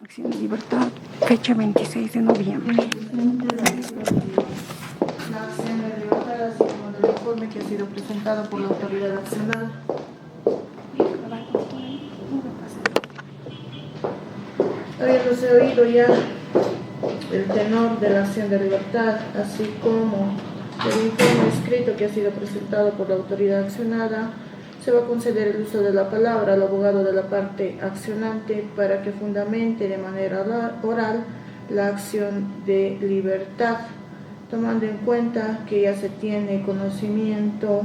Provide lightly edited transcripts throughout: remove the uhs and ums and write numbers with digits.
Acción de Libertad, fecha 26 de noviembre. La acción de libertad, así como del informe que ha sido presentado por la autoridad accionada. Habiéndose oído ya el tenor de la acción de libertad, así como el informe escrito que ha sido presentado por la autoridad accionada, se va a conceder el uso de la palabra al abogado de la parte accionante para que fundamente de manera oral la acción de libertad, tomando en cuenta que ya se tiene conocimiento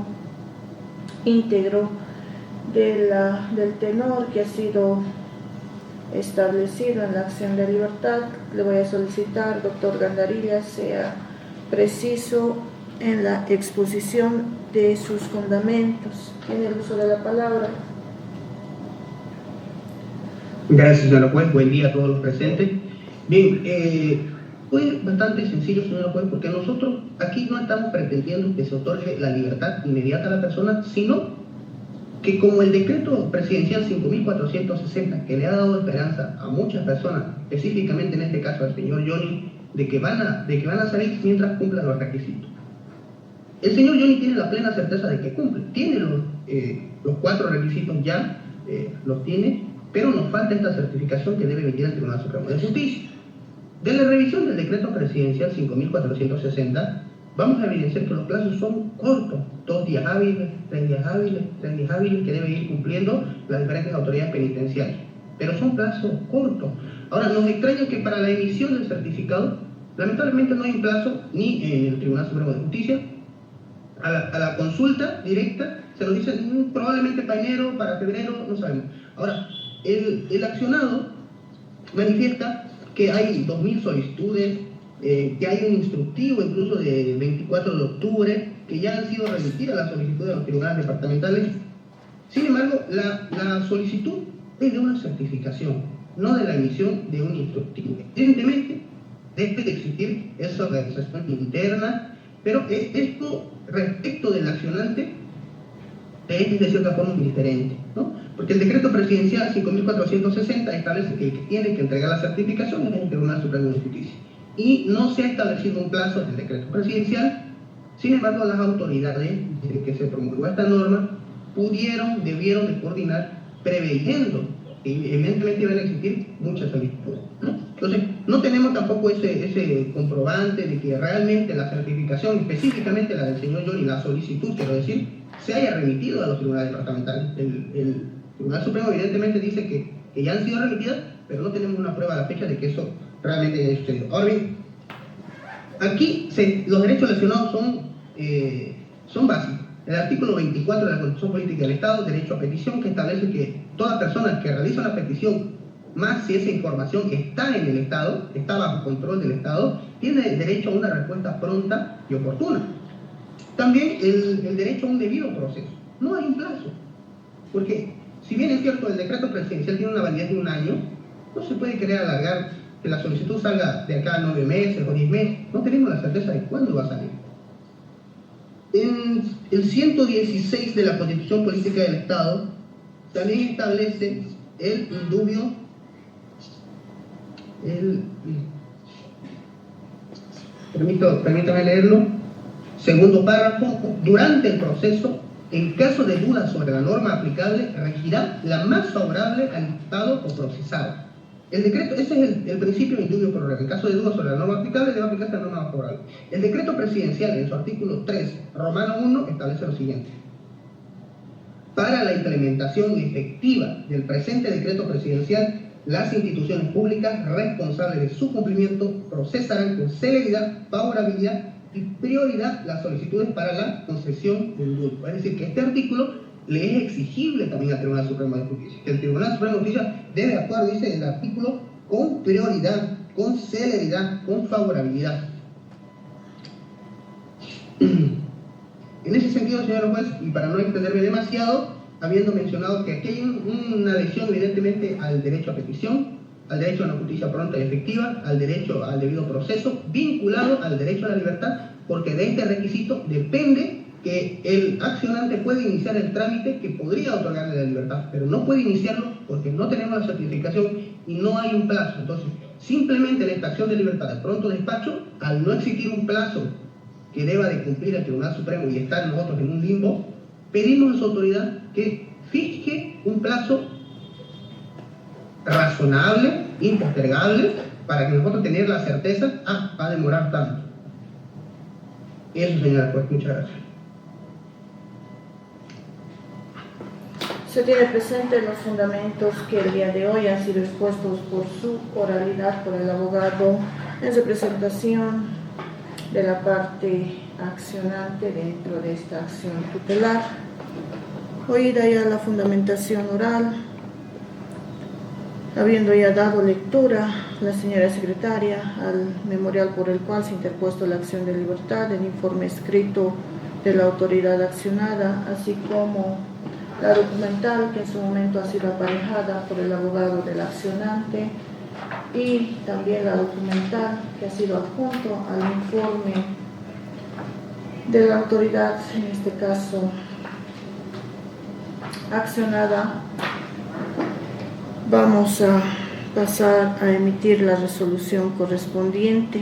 íntegro del tenor que ha sido establecido en la acción de libertad. Le voy a solicitar, doctor Gandarilla, sea preciso en la exposición de sus fundamentos. Tiene el uso de la palabra. Gracias, señora juez. Buen día a todos los presentes. Bien, fue bastante sencillo, señora juez, porque nosotros aquí no estamos pretendiendo que se otorgue la libertad inmediata a la persona, sino que como el decreto presidencial 5460, que le ha dado esperanza a muchas personas, específicamente en este caso al señor Johnny, de que van a salir mientras cumplan los requisitos. El señor Johnny tiene la plena certeza de que cumple, tiene los 4 requisitos ya, los tiene, pero nos falta esta certificación que debe emitir el Tribunal Supremo de Justicia. De la revisión del decreto presidencial 5460, vamos a evidenciar que los plazos son cortos, 2 días hábiles, 3 días hábiles, 3 días hábiles que deben ir cumpliendo las diferentes autoridades penitenciarias, pero son plazos cortos. Ahora, nos extraña que para la emisión del certificado, lamentablemente no hay un plazo ni en el Tribunal Supremo de Justicia. A la consulta directa se nos dice probablemente para enero, para febrero, no sabemos. Ahora, el accionado manifiesta que hay 2.000 solicitudes, que hay un instructivo incluso de 24 de octubre, que ya han sido remitidas las solicitudes de los tribunales departamentales. Sin embargo, la solicitud es de una certificación, no de la emisión de un instructivo. Evidentemente, debe de existir esa organización interna, pero esto respecto del accionante es de cierta forma diferente, ¿no? Porque el decreto presidencial 5460 establece que el que tiene que entregar la certificación es el Tribunal Supremo de Justicia. Y no se ha establecido un plazo en el decreto presidencial. Sin embargo, las autoridades, desde que se promulgó esta norma, debieron de coordinar preveyendo que evidentemente iban a existir muchas solicitudes, ¿no? Entonces, no tenemos tampoco ese comprobante de que realmente la certificación, específicamente la del señor Johnny, la solicitud, quiero decir, se haya remitido a los tribunales departamentales. El Tribunal Supremo evidentemente dice que ya han sido remitidas, pero no tenemos una prueba a la fecha de que eso realmente haya sucedido. Ahora bien, aquí los derechos lesionados son básicos. El artículo 24 de la Constitución Política del Estado, derecho a petición, que establece que toda persona que realiza una petición, más si esa información está en el Estado, está bajo control del Estado, tiene derecho a una respuesta pronta y oportuna. También el derecho a un debido proceso. No hay un plazo, porque si bien es cierto el decreto presidencial tiene una validez de 1 año, no se puede querer alargar que la solicitud salga de acá a 9 meses o 10 meses. No tenemos la certeza de cuándo va a salir. En el 116 de la Constitución Política del Estado también establece el indubio, permítame leerlo, segundo párrafo: durante el proceso, en caso de duda sobre la norma aplicable, regirá la más favorable al imputado o procesado. El decreto, ese es el principio de indubio pro reo. En caso de duda sobre la norma aplicable, debe aplicarse la norma favorable. El decreto presidencial, en su artículo 3, Romano 1, establece lo siguiente: para la implementación efectiva del presente decreto presidencial, las instituciones públicas responsables de su cumplimiento procesarán con celeridad, favorabilidad y prioridad las solicitudes para la concesión del indulto. Es decir, que este artículo le es exigible también al Tribunal Supremo de Justicia. Que el Tribunal Supremo de Justicia debe actuar, dice el artículo, con prioridad, con celeridad, con favorabilidad. En ese sentido, señor juez, y para no extenderme demasiado, habiendo mencionado que aquí hay una lesión evidentemente al derecho a petición, al derecho a una justicia pronta y efectiva, al derecho al debido proceso, vinculado al derecho a la libertad, porque de este requisito depende que el accionante puede iniciar el trámite que podría otorgarle la libertad, pero no puede iniciarlo porque no tenemos la certificación y no hay un plazo. Entonces, simplemente en esta acción de libertad de pronto despacho, al no existir un plazo que deba de cumplir el Tribunal Supremo y estar nosotros en un limbo, pedimos a su autoridad que fije un plazo razonable, impostergable, para que nosotros tener la certeza, va a demorar tanto. Eso, señora, pues muchas gracias. Se tiene presente los fundamentos que el día de hoy han sido expuestos por su oralidad por el abogado en representación de la parte accionante dentro de esta acción tutelar. Oída ya la fundamentación oral, habiendo ya dado lectura la señora secretaria al memorial por el cual se ha interpuesto la acción de libertad, el informe escrito de la autoridad accionada, así como la documental que en su momento ha sido aparejada por el abogado del accionante, y también la documental que ha sido adjunto al informe de la autoridad, en este caso accionada, vamos a pasar a emitir la resolución correspondiente.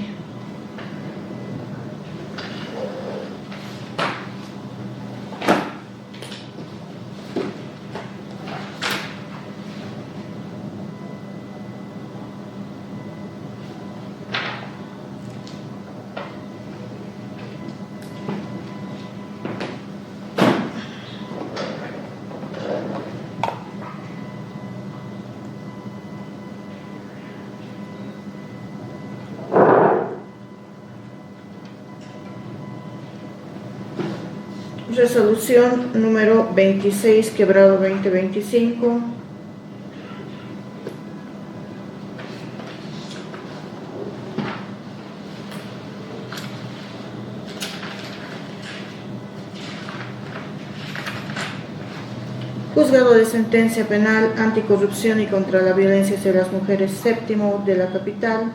Resolución número 26, quebrado 2025. Juzgado de Sentencia Penal Anticorrupción y contra la Violencia hacia las Mujeres séptimo de la capital,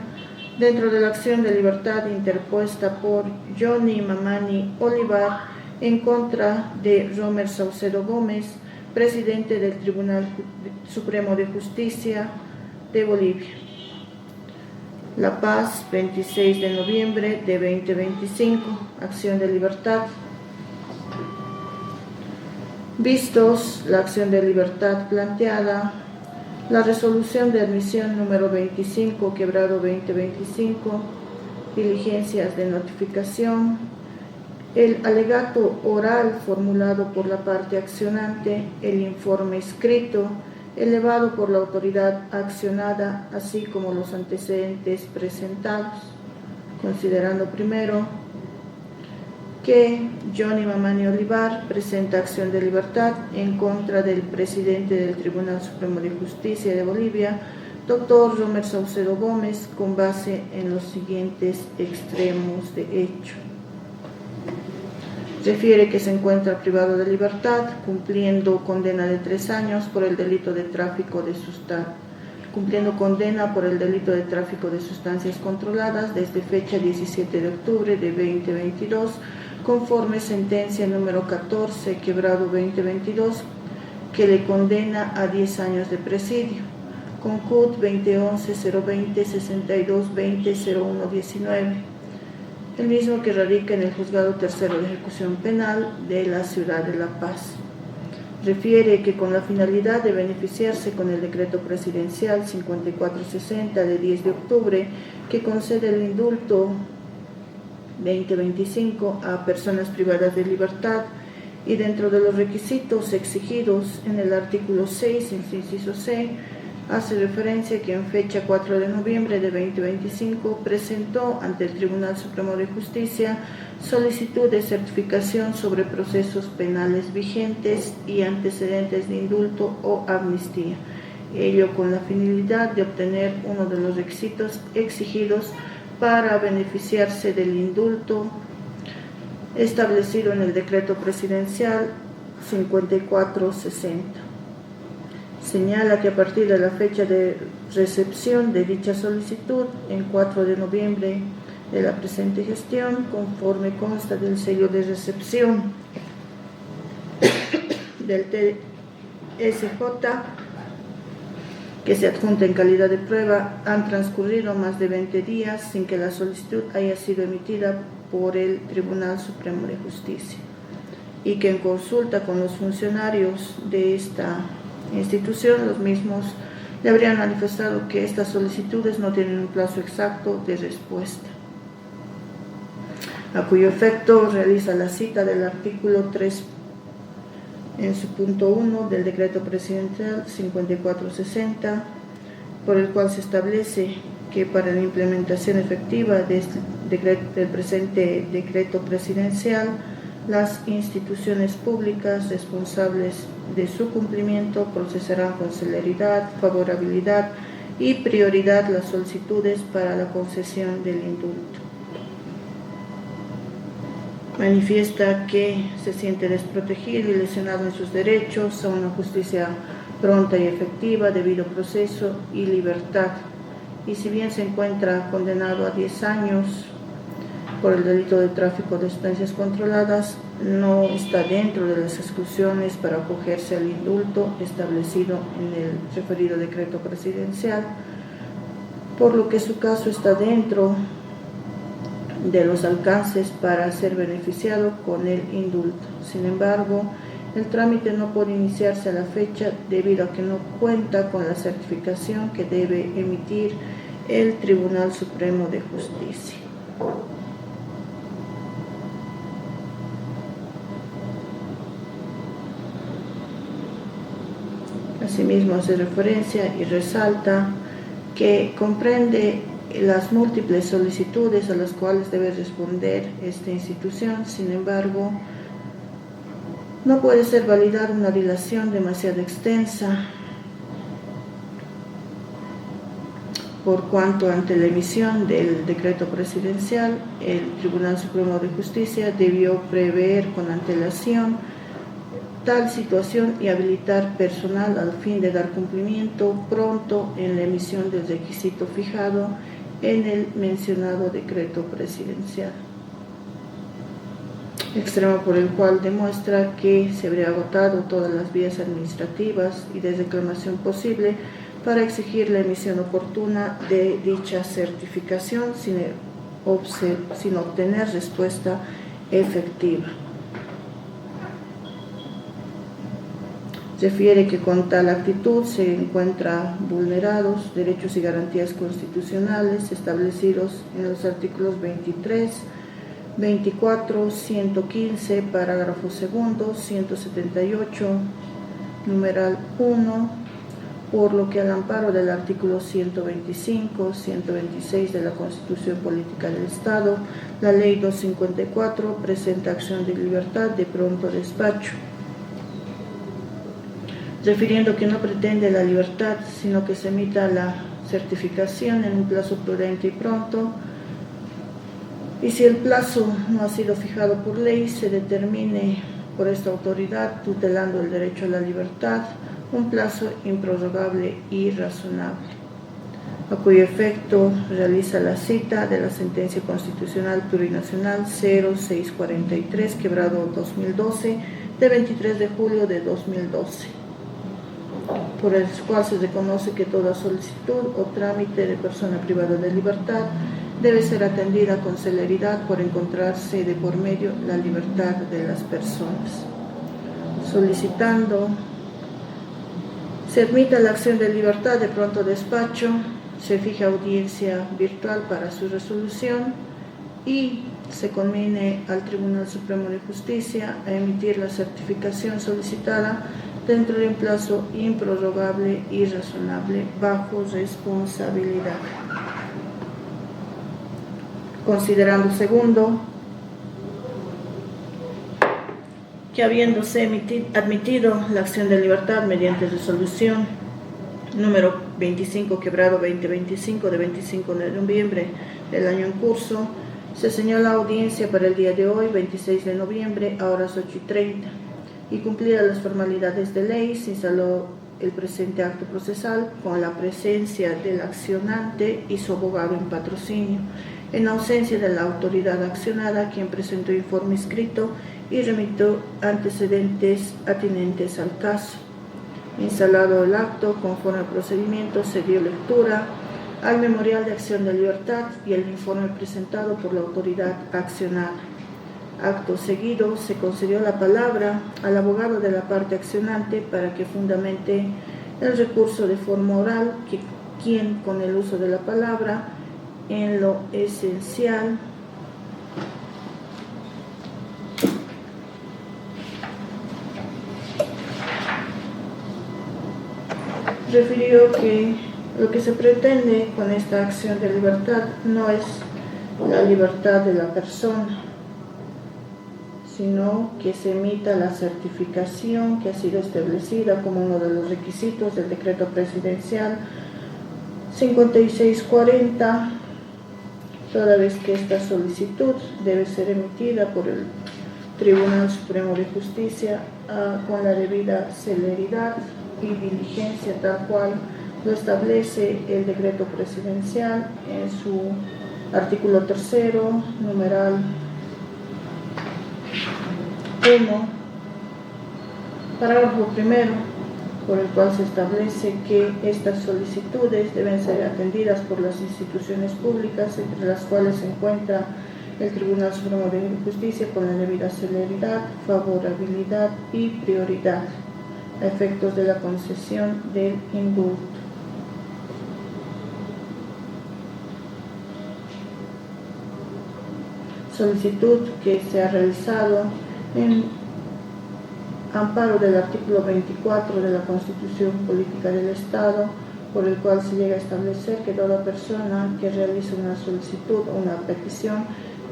dentro de la acción de libertad interpuesta por Johnny Mamani Olivar en contra de Romer Saucedo Gómez, presidente del Tribunal Supremo de Justicia de Bolivia. La Paz, 26 de noviembre de 2025, acción de libertad. Vistos la acción de libertad planteada, la resolución de admisión número 25, quebrado 2025, diligencias de notificación, el alegato oral formulado por la parte accionante, el informe escrito elevado por la autoridad accionada, así como los antecedentes presentados, considerando primero que Johnny Mamani Olivar presenta acción de libertad en contra del presidente del Tribunal Supremo de Justicia de Bolivia, doctor Romer Saucedo Gómez, con base en los siguientes extremos de hecho. Refiere que se encuentra privado de libertad, cumpliendo condena de 3 años por el delito de tráfico de sustancias controladas desde fecha 17 de octubre de 2022, conforme sentencia número 14, quebrado 2022, que le condena a 10 años de presidio, con CUT 2011-020-6220-0119. El mismo que radica en el Juzgado Tercero de Ejecución Penal de la Ciudad de La Paz. Refiere que con la finalidad de beneficiarse con el decreto presidencial 5460 de 10 de octubre, que concede el indulto 2025 a personas privadas de libertad, y dentro de los requisitos exigidos en el artículo 6, inciso C, hace referencia que en fecha 4 de noviembre de 2025 presentó ante el Tribunal Supremo de Justicia solicitud de certificación sobre procesos penales vigentes y antecedentes de indulto o amnistía, ello con la finalidad de obtener uno de los requisitos exigidos para beneficiarse del indulto establecido en el decreto presidencial 5460. Señala que a partir de la fecha de recepción de dicha solicitud, en 4 de noviembre de la presente gestión, conforme consta del sello de recepción del TSJ, que se adjunta en calidad de prueba, han transcurrido más de 20 días sin que la solicitud haya sido emitida por el Tribunal Supremo de Justicia, y que en consulta con los funcionarios de esta institución, los mismos le habrían manifestado que estas solicitudes no tienen un plazo exacto de respuesta, a cuyo efecto realiza la cita del artículo 3 en su punto 1 del Decreto Presidencial 5460, por el cual se establece que para la implementación efectiva del presente Decreto Presidencial, las instituciones públicas responsables de su cumplimiento procesarán con celeridad, favorabilidad y prioridad las solicitudes para la concesión del indulto. Manifiesta que se siente desprotegido y lesionado en sus derechos a una justicia pronta y efectiva, debido proceso y libertad. Y si bien se encuentra condenado a 10 años por el delito de tráfico de sustancias controladas, no está dentro de las exclusiones para acogerse al indulto establecido en el referido decreto presidencial, por lo que su caso está dentro de los alcances para ser beneficiado con el indulto. Sin embargo, el trámite no puede iniciarse a la fecha debido a que no cuenta con la certificación que debe emitir el Tribunal Supremo de Justicia. Asimismo, hace referencia y resalta que comprende las múltiples solicitudes a las cuales debe responder esta institución. Sin embargo, no puede ser validada una dilación demasiado extensa, por cuanto ante la emisión del decreto presidencial, el Tribunal Supremo de Justicia debió prever con antelación tal situación y habilitar personal al fin de dar cumplimiento pronto en la emisión del requisito fijado en el mencionado decreto presidencial. Extremo por el cual demuestra que se habría agotado todas las vías administrativas y de reclamación posible para exigir la emisión oportuna de dicha certificación sin obtener respuesta efectiva. Refiere que con tal actitud se encuentran vulnerados derechos y garantías constitucionales establecidos en los artículos 23, 24, 115, parágrafo segundo, 178, numeral 1, por lo que al amparo del artículo 125, 126 de la Constitución Política del Estado, la Ley 254 presenta acción de libertad de pronto despacho, refiriendo que no pretende la libertad, sino que se emita la certificación en un plazo prudente y pronto, y si el plazo no ha sido fijado por ley, se determine por esta autoridad, tutelando el derecho a la libertad, un plazo improrrogable y razonable, a cuyo efecto realiza la cita de la sentencia constitucional plurinacional 0643, quebrado 2012, de 23 de julio de 2012. Por el cual se reconoce que toda solicitud o trámite de persona privada de libertad debe ser atendida con celeridad por encontrarse de por medio la libertad de las personas. Solicitando se admita la acción de libertad de pronto despacho, se fija audiencia virtual para su resolución y se conmine al Tribunal Supremo de Justicia a emitir la certificación solicitada dentro de un plazo improrrogable y razonable bajo responsabilidad. Considerando segundo, que habiéndose admitido la acción de libertad mediante resolución número 25 quebrado 2025 de 25 de noviembre del año en curso, se señala audiencia para el día de hoy, 26 de noviembre, a horas 8:30, y cumplidas las formalidades de ley, se instaló el presente acto procesal con la presencia del accionante y su abogado en patrocinio, en ausencia de la autoridad accionada, quien presentó informe escrito y remitió antecedentes atinentes al caso. Instalado el acto, conforme al procedimiento, se dio lectura al Memorial de Acción de Libertad y el informe presentado por la autoridad accionada. Acto seguido, se concedió la palabra al abogado de la parte accionante para que fundamente el recurso de forma oral, quien con el uso de la palabra en lo esencial refirió que lo que se pretende con esta acción de libertad no es la libertad de la persona, sino que se emita la certificación que ha sido establecida como uno de los requisitos del decreto presidencial 5640, toda vez que esta solicitud debe ser emitida por el Tribunal Supremo de Justicia con la debida celeridad y diligencia, tal cual lo establece el decreto presidencial en su artículo 3, numeral 1, parágrafo 1, por el cual se establece que estas solicitudes deben ser atendidas por las instituciones públicas, entre las cuales se encuentra el Tribunal Supremo de Justicia, con la debida celeridad, favorabilidad y prioridad a efectos de la concesión del indulto. Solicitud que se ha realizado en amparo del artículo 24 de la Constitución Política del Estado, por el cual se llega a establecer que toda persona que realice una solicitud o una petición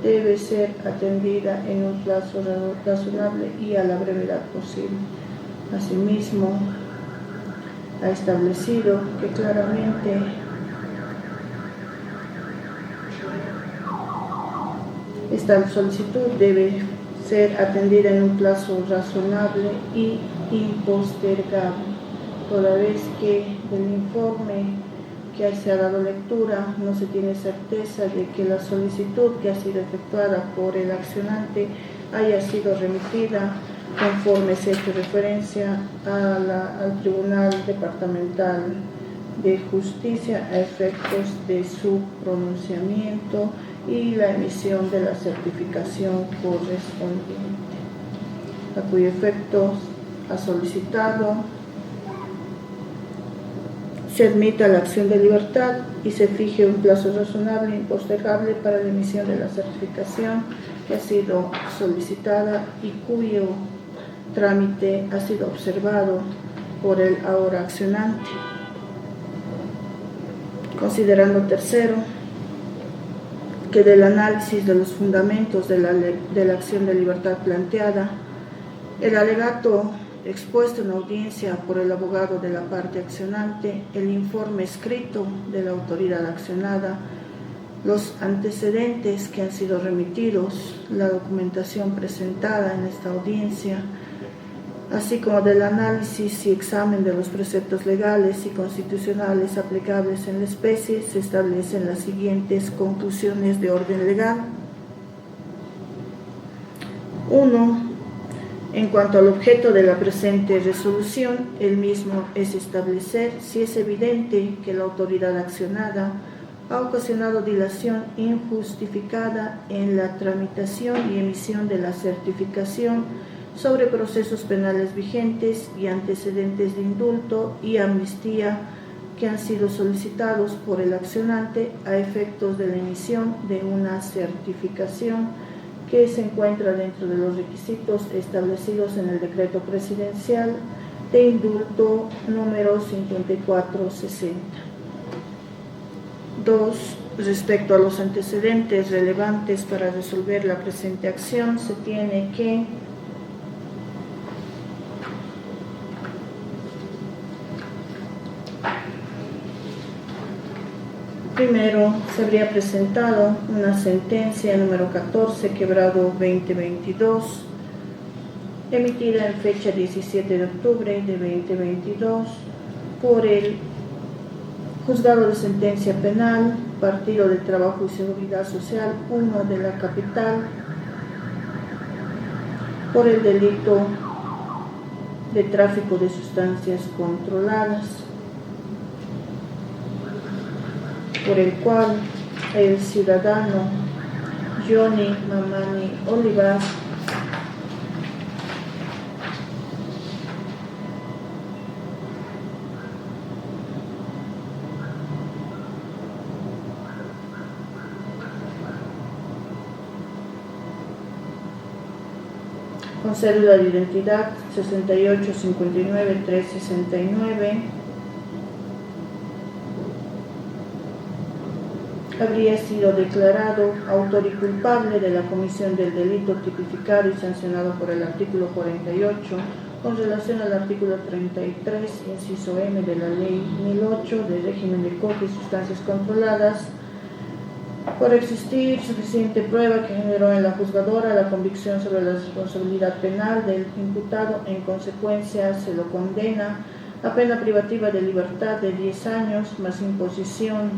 debe ser atendida en un plazo razonable y a la brevedad posible. Asimismo, ha establecido que claramente esta solicitud debe ser atendida en un plazo razonable y impostergable, toda vez que del informe que se ha dado lectura no se tiene certeza de que la solicitud que ha sido efectuada por el accionante haya sido remitida conforme se ha hecho referencia al Tribunal Departamental de Justicia a efectos de su pronunciamiento y la emisión de la certificación correspondiente, a cuyo efecto ha solicitado se admita la acción de libertad y se fije un plazo razonable e impostergable para la emisión de la certificación que ha sido solicitada y cuyo trámite ha sido observado por el ahora accionante. Considerando tercero, que del análisis de los fundamentos de la acción de libertad planteada, el alegato expuesto en audiencia por el abogado de la parte accionante, el informe escrito de la autoridad accionada, los antecedentes que han sido remitidos, la documentación presentada en esta audiencia, así como del análisis y examen de los preceptos legales y constitucionales aplicables en la especie, se establecen las siguientes conclusiones de orden legal. 1. En cuanto al objeto de la presente resolución, el mismo es establecer si es evidente que la autoridad accionada ha ocasionado dilación injustificada en la tramitación y emisión de la certificación sobre procesos penales vigentes y antecedentes de indulto y amnistía que han sido solicitados por el accionante a efectos de la emisión de una certificación que se encuentra dentro de los requisitos establecidos en el decreto presidencial de indulto número 5460. 2. Respecto a los antecedentes relevantes para resolver la presente acción, se tiene que primero, se habría presentado una sentencia número 14, quebrado 2022, emitida en fecha 17 de octubre de 2022 por el Juzgado de Sentencia Penal, Partido de Trabajo y Seguridad Social 1 de la capital, por el delito de tráfico de sustancias controladas, por el cual el ciudadano Johnny Mamani Olivar con cédula de identidad 6859-369 habría sido declarado autor y culpable de la comisión del delito tipificado y sancionado por el artículo 48 con relación al artículo 33, inciso M de la Ley 1008 de régimen de coca y sustancias controladas, por existir suficiente prueba que generó en la juzgadora la convicción sobre la responsabilidad penal del imputado. En consecuencia, se lo condena a pena privativa de libertad de 10 años más imposición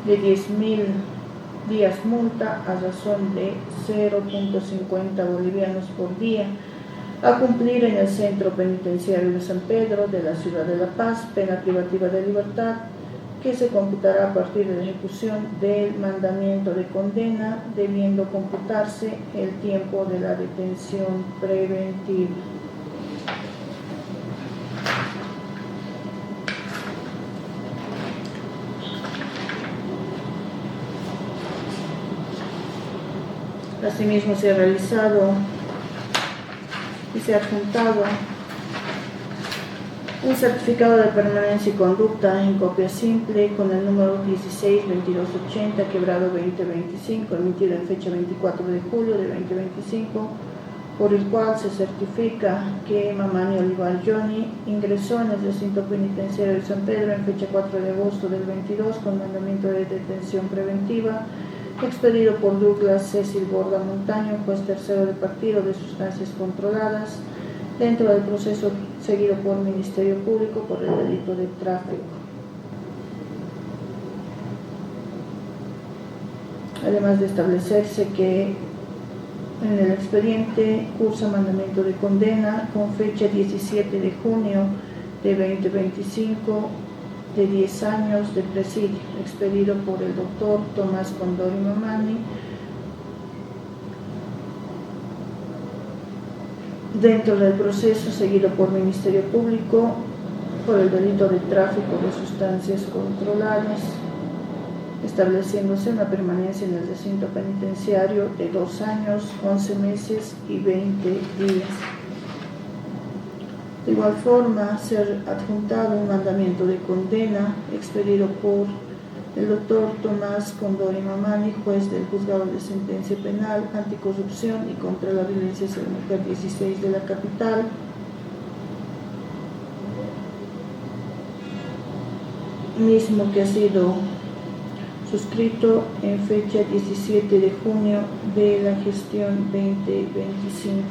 de 10.000 días multa a razón de 0.50 bolivianos por día, a cumplir en el Centro Penitenciario de San Pedro de la Ciudad de La Paz, pena privativa de libertad que se computará a partir de la ejecución del mandamiento de condena, debiendo computarse el tiempo de la detención preventiva. Asimismo, se ha realizado y se ha adjuntado un certificado de permanencia y conducta en copia simple con el número 162280 quebrado 2025, emitido en fecha 24 de julio de 2025, por el cual se certifica que Mamani Olivar Johnny ingresó en el recinto penitenciario de San Pedro en fecha 4 de agosto del 22 con mandamiento de detención preventiva expedido por Douglas Cecil Borda Montaño, juez tercero de partido de sustancias controladas, dentro del proceso seguido por Ministerio Público por el delito de tráfico. Además de establecerse que en el expediente cursa mandamiento de condena con fecha 17 de junio de 2025 de 10 años de presidio, expedido por el doctor Tomás Condori Mamani, dentro del proceso seguido por Ministerio Público por el delito de tráfico de sustancias controladas, estableciéndose una permanencia en el recinto penitenciario de 2 años, 11 meses y 20 días. De igual forma, ser adjuntado un mandamiento de condena expedido por el doctor Tomás Condori Mamani, juez del Juzgado de Sentencia Penal, Anticorrupción y contra la Violencia hacia la Mujer 16 de la capital, mismo que ha sido suscrito en fecha 17 de junio de la gestión 2025.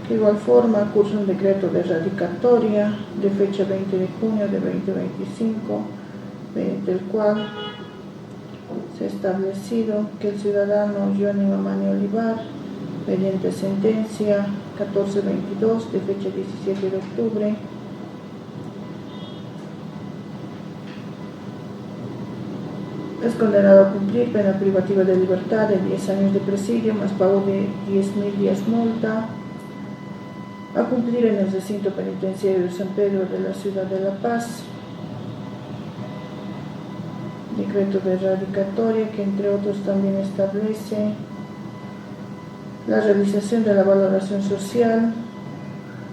De igual forma, cursa un decreto de erradicatoria de fecha 20 de junio de 2025, mediante el cual se ha establecido que el ciudadano Johnny Mamani Olivar, mediante sentencia 1422 de fecha 17 de octubre, es condenado a cumplir pena privativa de libertad de 10 años de presidio más pago de 10.000 días multa, a cumplir en el recinto penitenciario de San Pedro de la Ciudad de La Paz. Decreto de erradicatoria que entre otros también establece la realización de la valoración social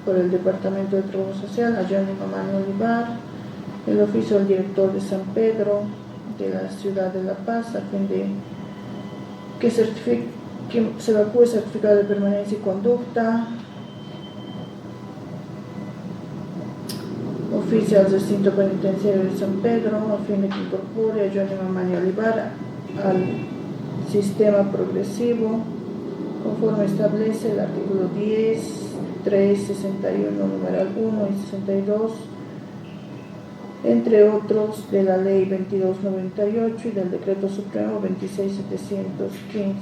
por el Departamento de Trabajo Social a Johnny Mamani Olivar, el oficio del director de San Pedro de la Ciudad de La Paz a fin de que se evacúe certificado de permanencia y conducta, oficio al recinto penitenciario de San Pedro a fin de que incorpore a Johnny Mamani Olivar al sistema progresivo, conforme establece el artículo 10, 3, 61, numeral 1 y 62, entre otros, de la Ley 2298 y del Decreto Supremo 26715.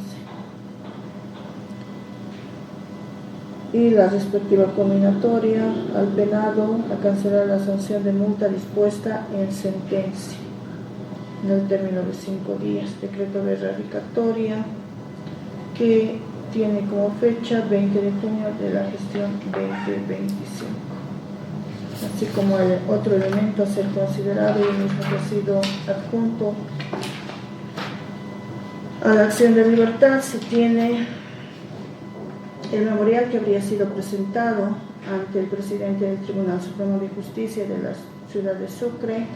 Y la respectiva combinatoria al penado a cancelar la sanción de multa dispuesta en sentencia en el término de 5 días. Decreto de erradicatoria que tiene como fecha 20 de junio de la gestión 2025. Así como el otro elemento a ser considerado, y el mismo que ha sido adjunto a la acción de libertad, se tiene el memorial que habría sido presentado ante el presidente del Tribunal Supremo de Justicia de la ciudad de Sucre,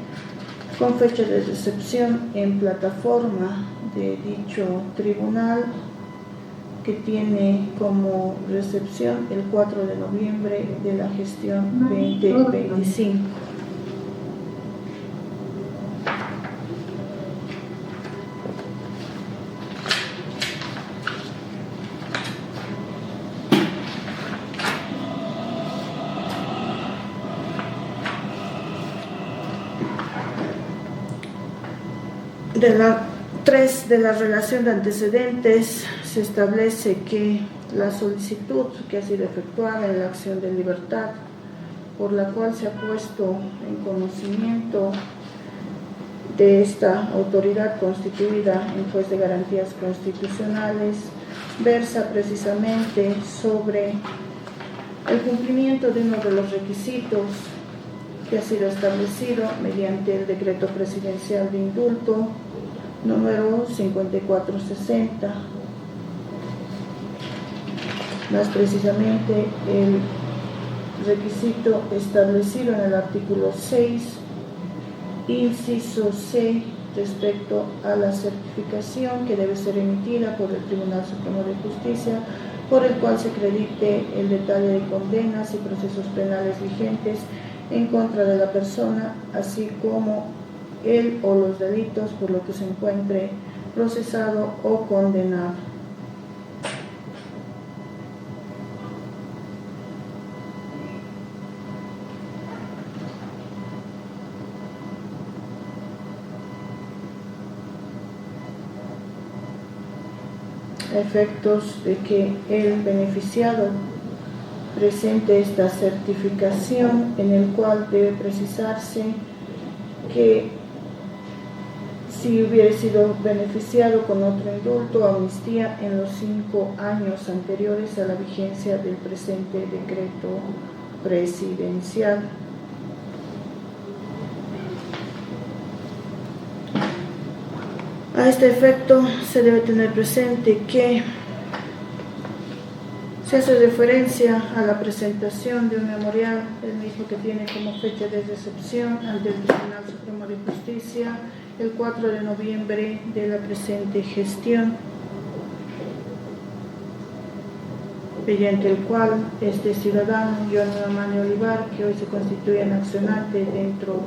con fecha de recepción en plataforma de dicho tribunal, que tiene como recepción el 4 de noviembre de la gestión 2025. De la 3 de la relación de antecedentes se establece que la solicitud que ha sido efectuada en la acción de libertad, por la cual se ha puesto en conocimiento de esta autoridad constituida en juez de garantías constitucionales, versa precisamente sobre el cumplimiento de uno de los requisitos que ha sido establecido mediante el decreto presidencial de indulto número 5460, más precisamente el requisito establecido en el artículo 6, inciso C, respecto a la certificación que debe ser emitida por el Tribunal Supremo de Justicia, por el cual se acredite el detalle de condenas y procesos penales vigentes en contra de la persona, así como él o los delitos por los que se encuentre procesado o condenado. A efectos de que el beneficiado presente esta certificación, en el cual debe precisarse que si hubiera sido beneficiado con otro indulto o amnistía en los 5 años anteriores a la vigencia del presente decreto presidencial. A este efecto se debe tener presente que se hace referencia a la presentación de un memorial, el mismo que tiene como fecha de recepción ante el Tribunal Supremo de Justicia el 4 de noviembre de la presente gestión, mediante el cual este ciudadano, Johnny Amani Olivar, que hoy se constituye en accionante dentro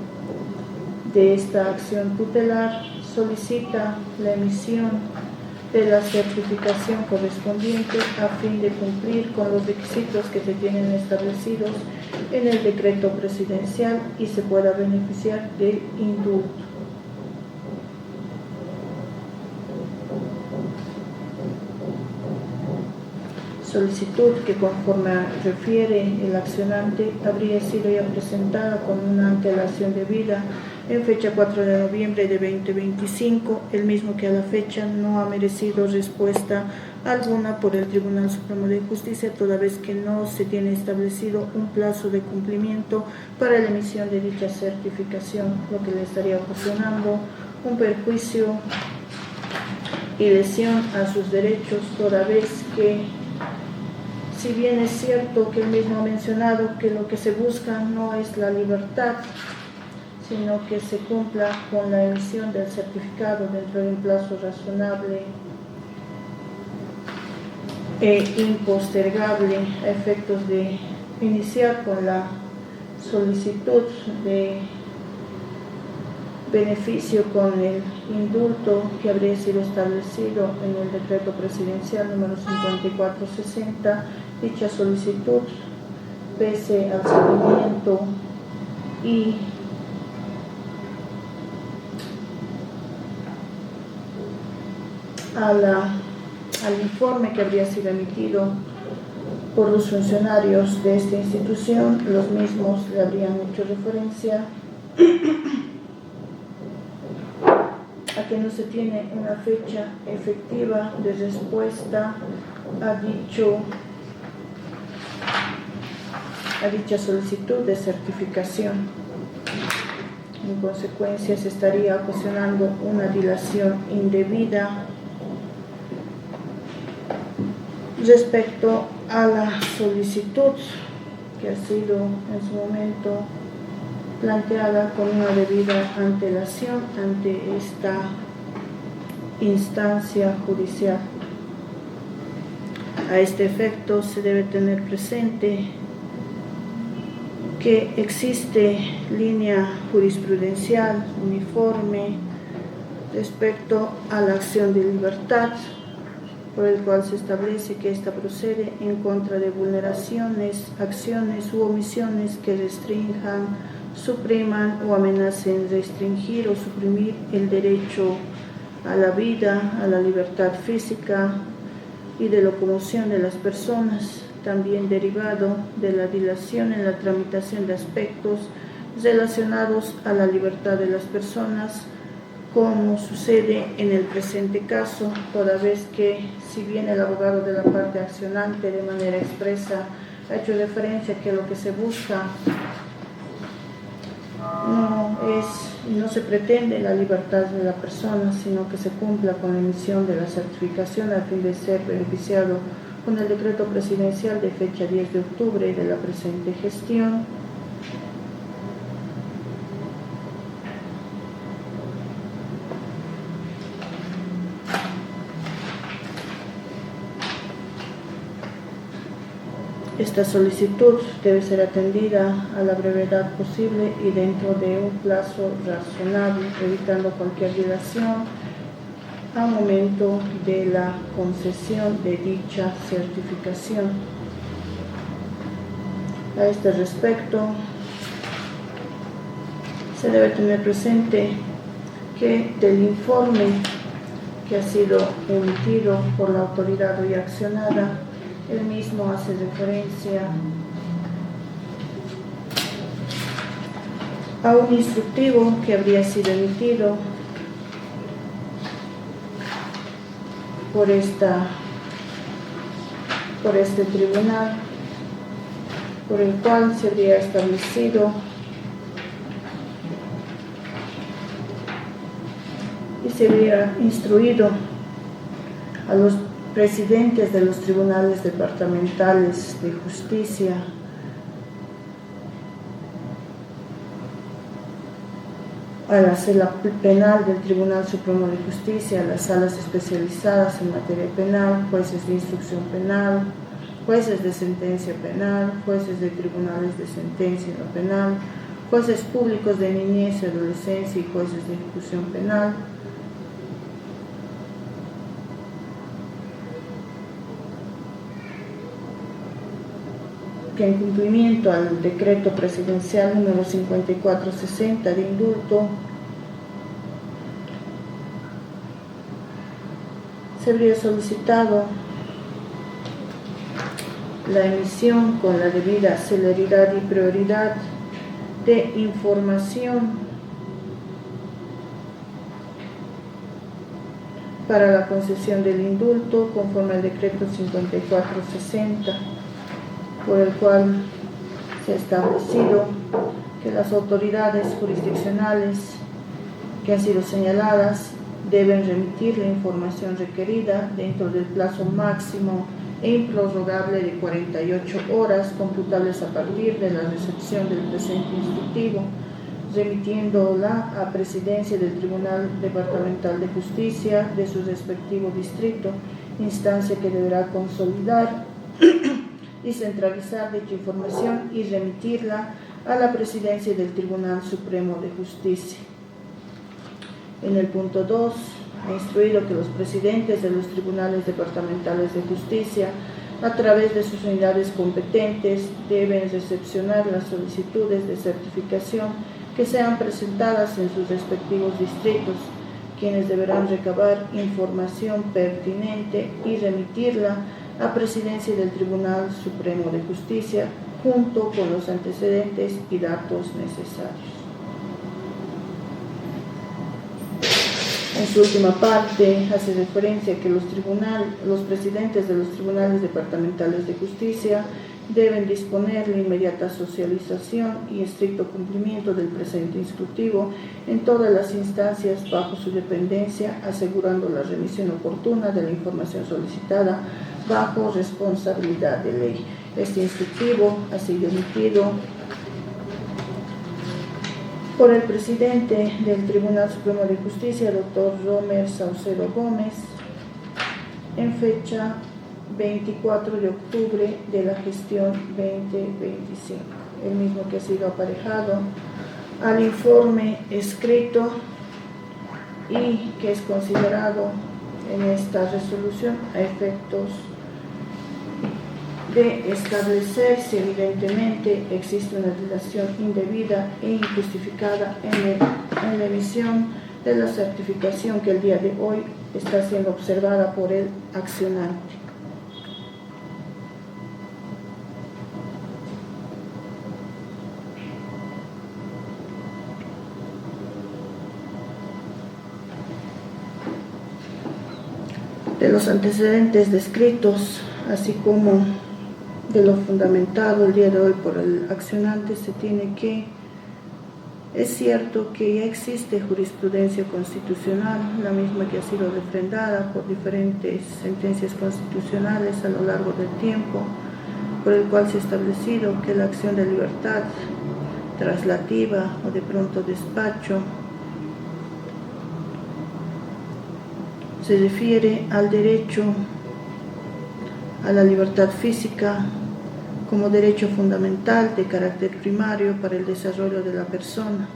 de esta acción tutelar, solicita la emisión de la certificación correspondiente a fin de cumplir con los requisitos que se tienen establecidos en el decreto presidencial y se pueda beneficiar del indulto. Solicitud que, conforme refiere el accionante, habría sido ya presentada con una antelación debida en fecha 4 de noviembre de 2025, el mismo que a la fecha no ha merecido respuesta alguna por el Tribunal Supremo de Justicia, toda vez que no se tiene establecido un plazo de cumplimiento para la emisión de dicha certificación, lo que le estaría ocasionando un perjuicio y lesión a sus derechos, toda vez que, si bien es cierto que él mismo ha mencionado que lo que se busca no es la libertad, sino que se cumpla con la emisión del certificado dentro de un plazo razonable e impostergable, a efectos de iniciar con la solicitud de beneficio con el indulto que habría sido establecido en el decreto presidencial número 5460. Dicha solicitud, pese al seguimiento y al informe que habría sido emitido por los funcionarios de esta institución, los mismos le habrían hecho referencia a que no se tiene una fecha efectiva de respuesta a dicha solicitud de certificación. En consecuencia, se estaría ocasionando una dilación indebida respecto a la solicitud que ha sido en su momento planteada con una debida antelación ante esta instancia judicial. A este efecto se debe tener presente que existe línea jurisprudencial uniforme respecto a la acción de libertad, por el cual se establece que ésta procede en contra de vulneraciones, acciones u omisiones que restrinjan, supriman o amenacen restringir o suprimir el derecho a la vida, a la libertad física y de locomoción de las personas, también derivado de la dilación en la tramitación de aspectos relacionados a la libertad de las personas, como sucede en el presente caso, toda vez que, si bien el abogado de la parte accionante de manera expresa ha hecho referencia a que lo que se busca no se pretende la libertad de la persona, sino que se cumpla con la emisión de la certificación a fin de ser beneficiado con el decreto presidencial de fecha 10 de octubre de la presente gestión. Esta solicitud debe ser atendida a la brevedad posible y dentro de un plazo razonable, evitando cualquier dilación al momento de la concesión de dicha certificación. A este respecto, se debe tener presente que del informe que ha sido emitido por la autoridad hoy accionada, el mismo hace referencia a un instructivo que habría sido emitido por este tribunal, por el cual se habría establecido y se habría instruido a los presidentes de los tribunales departamentales de justicia a la Sala Penal del Tribunal Supremo de Justicia, a las salas especializadas en materia penal, jueces de instrucción penal, jueces de sentencia penal, jueces de tribunales de sentencia en lo penal, jueces públicos de niñez y adolescencia y jueces de ejecución penal, que en cumplimiento al decreto presidencial número 5460 de indulto, se habría solicitado la emisión con la debida celeridad y prioridad de información para la concesión del indulto conforme al decreto 5460, por el cual se ha establecido que las autoridades jurisdiccionales que han sido señaladas deben remitir la información requerida dentro del plazo máximo e improrrogable de 48 horas computables a partir de la recepción del presente instructivo, remitiéndola a presidencia del Tribunal Departamental de Justicia de su respectivo distrito, instancia que deberá consolidar y centralizar dicha información y remitirla a la presidencia del Tribunal Supremo de Justicia. En el punto 2, ha instruido que los presidentes de los tribunales departamentales de justicia, a través de sus unidades competentes, deben recepcionar las solicitudes de certificación que sean presentadas en sus respectivos distritos, quienes deberán recabar información pertinente y remitirla a Presidencia del Tribunal Supremo de Justicia, junto con los antecedentes y datos necesarios. En su última parte, hace referencia a que los presidentes de los tribunales departamentales de justicia deben disponer la inmediata socialización y estricto cumplimiento del presente instructivo en todas las instancias bajo su dependencia, asegurando la remisión oportuna de la información solicitada bajo responsabilidad de ley. Este instructivo ha sido emitido por el presidente del Tribunal Supremo de Justicia, doctor Romer Saucedo Gómez, en fecha 24 de octubre de la gestión 2025, el mismo que ha sido aparejado al informe escrito y que es considerado en esta resolución a efectos de establecer si evidentemente existe una relación indebida e injustificada en la emisión de la certificación que el día de hoy está siendo observada por el accionante. De los antecedentes descritos, así como de lo fundamentado el día de hoy por el accionante, se tiene que, es cierto que ya existe jurisprudencia constitucional, la misma que ha sido refrendada por diferentes sentencias constitucionales a lo largo del tiempo, por el cual se ha establecido que la acción de libertad traslativa o de pronto despacho se refiere al derecho a la libertad física como derecho fundamental de carácter primario para el desarrollo de la persona,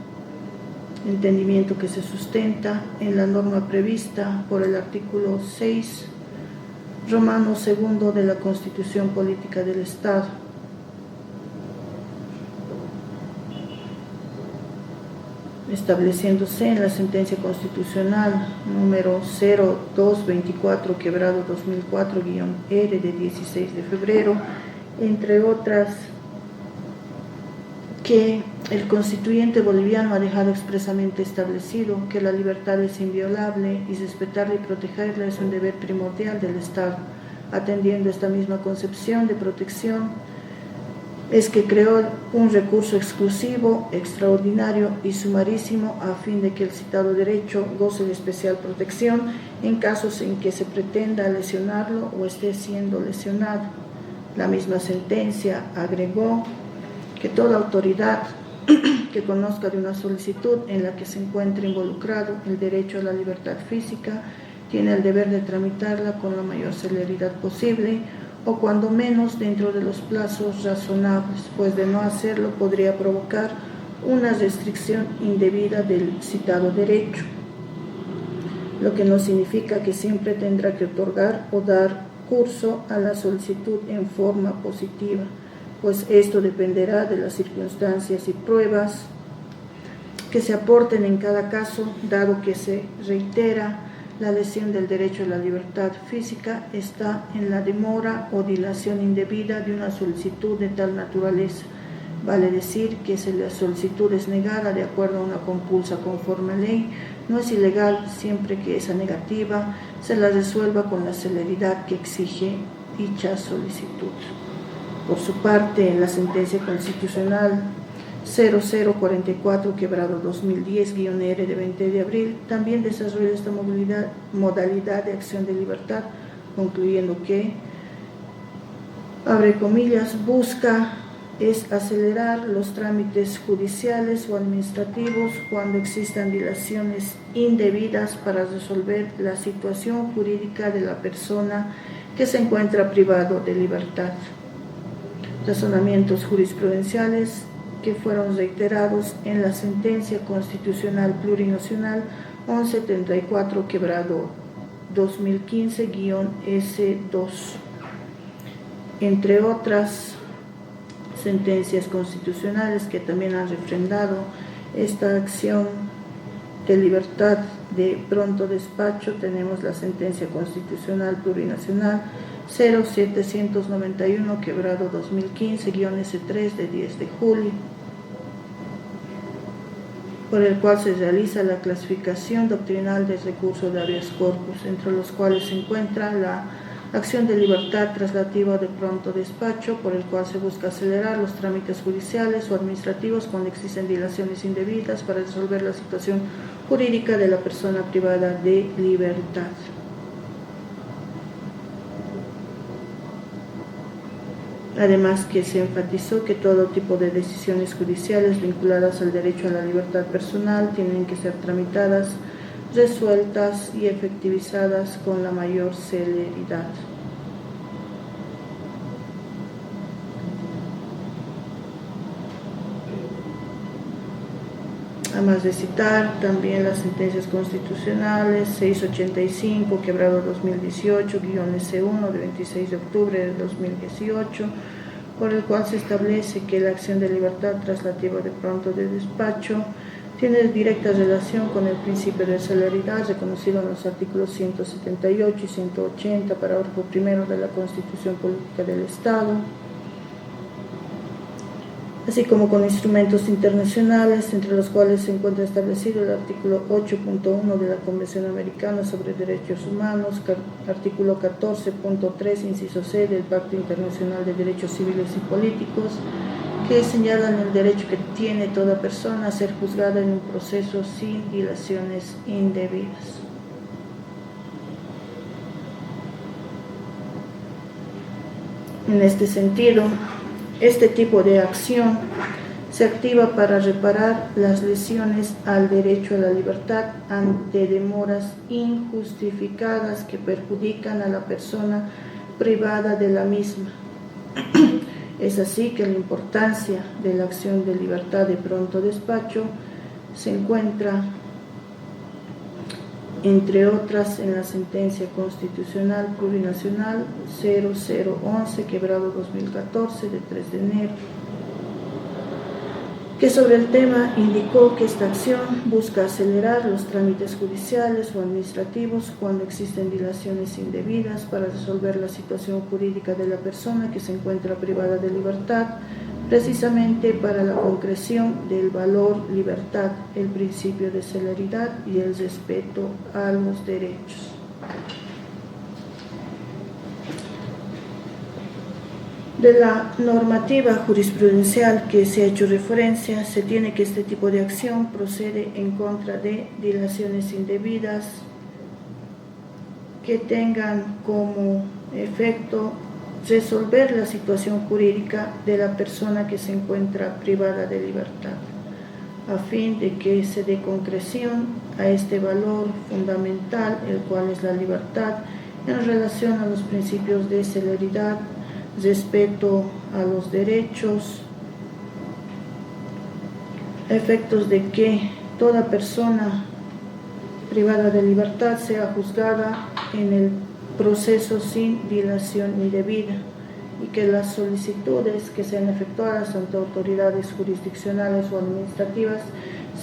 entendimiento que se sustenta en la norma prevista por el artículo 6, Romano II de la Constitución Política del Estado. Estableciéndose en la sentencia constitucional número 0224/2004-R de 16 de febrero, entre otras, que el constituyente boliviano ha dejado expresamente establecido que la libertad es inviolable y respetarla y protegerla es un deber primordial del Estado. Atendiendo esta misma concepción de protección, es que creó un recurso exclusivo, extraordinario y sumarísimo a fin de que el citado derecho goce de especial protección en casos en que se pretenda lesionarlo o esté siendo lesionado. La misma sentencia agregó que toda autoridad que conozca de una solicitud en la que se encuentre involucrado el derecho a la libertad física tiene el deber de tramitarla con la mayor celeridad posible, o cuando menos dentro de los plazos razonables, pues de no hacerlo podría provocar una restricción indebida del citado derecho, lo que no significa que siempre tendrá que otorgar o dar curso a la solicitud en forma positiva, pues esto dependerá de las circunstancias y pruebas que se aporten en cada caso, dado que se reitera la lesión del derecho a la libertad física está en la demora o dilación indebida de una solicitud de tal naturaleza. Vale decir que si la solicitud es negada de acuerdo a una compulsa conforme a ley, no es ilegal siempre que esa negativa se la resuelva con la celeridad que exige dicha solicitud. Por su parte, la sentencia constitucional 0044/2010-R de 20 de abril también desarrolla esta modalidad de acción de libertad, concluyendo que, abre comillas, busca es acelerar los trámites judiciales o administrativos cuando existan dilaciones indebidas para resolver la situación jurídica de la persona que se encuentra privado de libertad. Razonamientos jurisprudenciales que fueron reiterados en la sentencia constitucional plurinacional 1134 quebrado 2015-S2, entre otras sentencias constitucionales que también han refrendado esta acción de libertad de pronto despacho. Tenemos la sentencia constitucional plurinacional 0791 quebrado 2015-S3 de 10 de julio, por el cual se realiza la clasificación doctrinal del recurso de habeas corpus, entre los cuales se encuentra la acción de libertad traslativa de pronto despacho, por el cual se busca acelerar los trámites judiciales o administrativos cuando existen dilaciones indebidas para resolver la situación jurídica de la persona privada de libertad. Además que se enfatizó que todo tipo de decisiones judiciales vinculadas al derecho a la libertad personal tienen que ser tramitadas, resueltas y efectivizadas con la mayor celeridad. Además de citar también las sentencias constitucionales 685 quebrado 2018-S1 de 26 de octubre de 2018, por el cual se establece que la acción de libertad traslativa de pronto de despacho tiene directa relación con el principio de celeridad reconocido en los artículos 178 y 180, parágrafo primero de la Constitución Política del Estado, así como con instrumentos internacionales, entre los cuales se encuentra establecido el artículo 8.1 de la Convención Americana sobre Derechos Humanos, artículo 14.3, inciso C del Pacto Internacional de Derechos Civiles y Políticos, que señalan el derecho que tiene toda persona a ser juzgada en un proceso sin dilaciones indebidas. En este sentido, este tipo de acción se activa para reparar las lesiones al derecho a la libertad ante demoras injustificadas que perjudican a la persona privada de la misma. Es así que la importancia de la acción de libertad de pronto despacho se encuentra, entre otras, en la sentencia constitucional plurinacional 0011 quebrado 2014 de 3 de enero, que sobre el tema indicó que esta acción busca acelerar los trámites judiciales o administrativos cuando existen dilaciones indebidas para resolver la situación jurídica de la persona que se encuentra privada de libertad, precisamente para la concreción del valor libertad, el principio de celeridad y el respeto a los derechos. De la normativa jurisprudencial que se ha hecho referencia, se tiene que este tipo de acción procede en contra de dilaciones indebidas que tengan como efecto resolver la situación jurídica de la persona que se encuentra privada de libertad, a fin de que se dé concreción a este valor fundamental, el cual es la libertad, en relación a los principios de celeridad, respeto a los derechos, efectos de que toda persona privada de libertad sea juzgada en el proceso sin dilación indebida y que las solicitudes que sean efectuadas ante autoridades jurisdiccionales o administrativas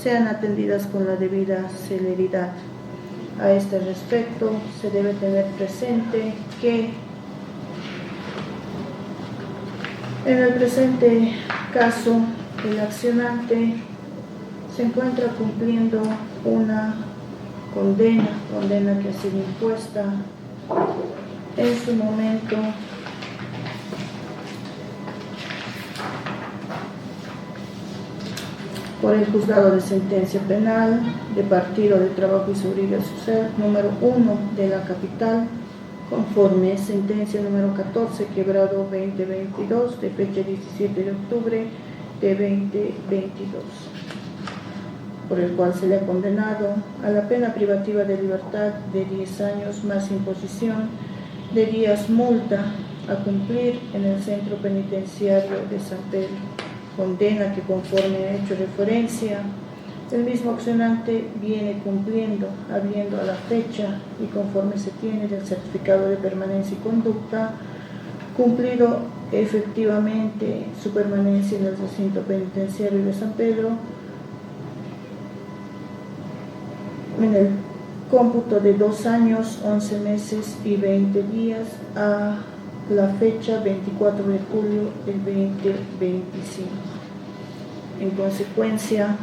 sean atendidas con la debida celeridad. A este respecto, se debe tener presente que en el presente caso, el accionante se encuentra cumpliendo una condena que ha sido impuesta en su momento por el Juzgado de Sentencia Penal de Partido de Trabajo y Seguridad Social número 1 de la capital, conforme sentencia número 14 quebrado 2022 de fecha 17 de octubre de 2022, por el cual se le ha condenado a la pena privativa de libertad de 10 años más imposición de días multa a cumplir en el centro penitenciario de San Pedro, condena que, conforme ha hecho referencia, El mismo accionante viene cumpliendo, habiendo a la fecha y conforme se tiene del certificado de permanencia y conducta, cumplido efectivamente su permanencia en el recinto penitenciario de San Pedro en el cómputo de 2 años, 11 meses y 20 días a la fecha 24 de julio del 2025. En consecuencia,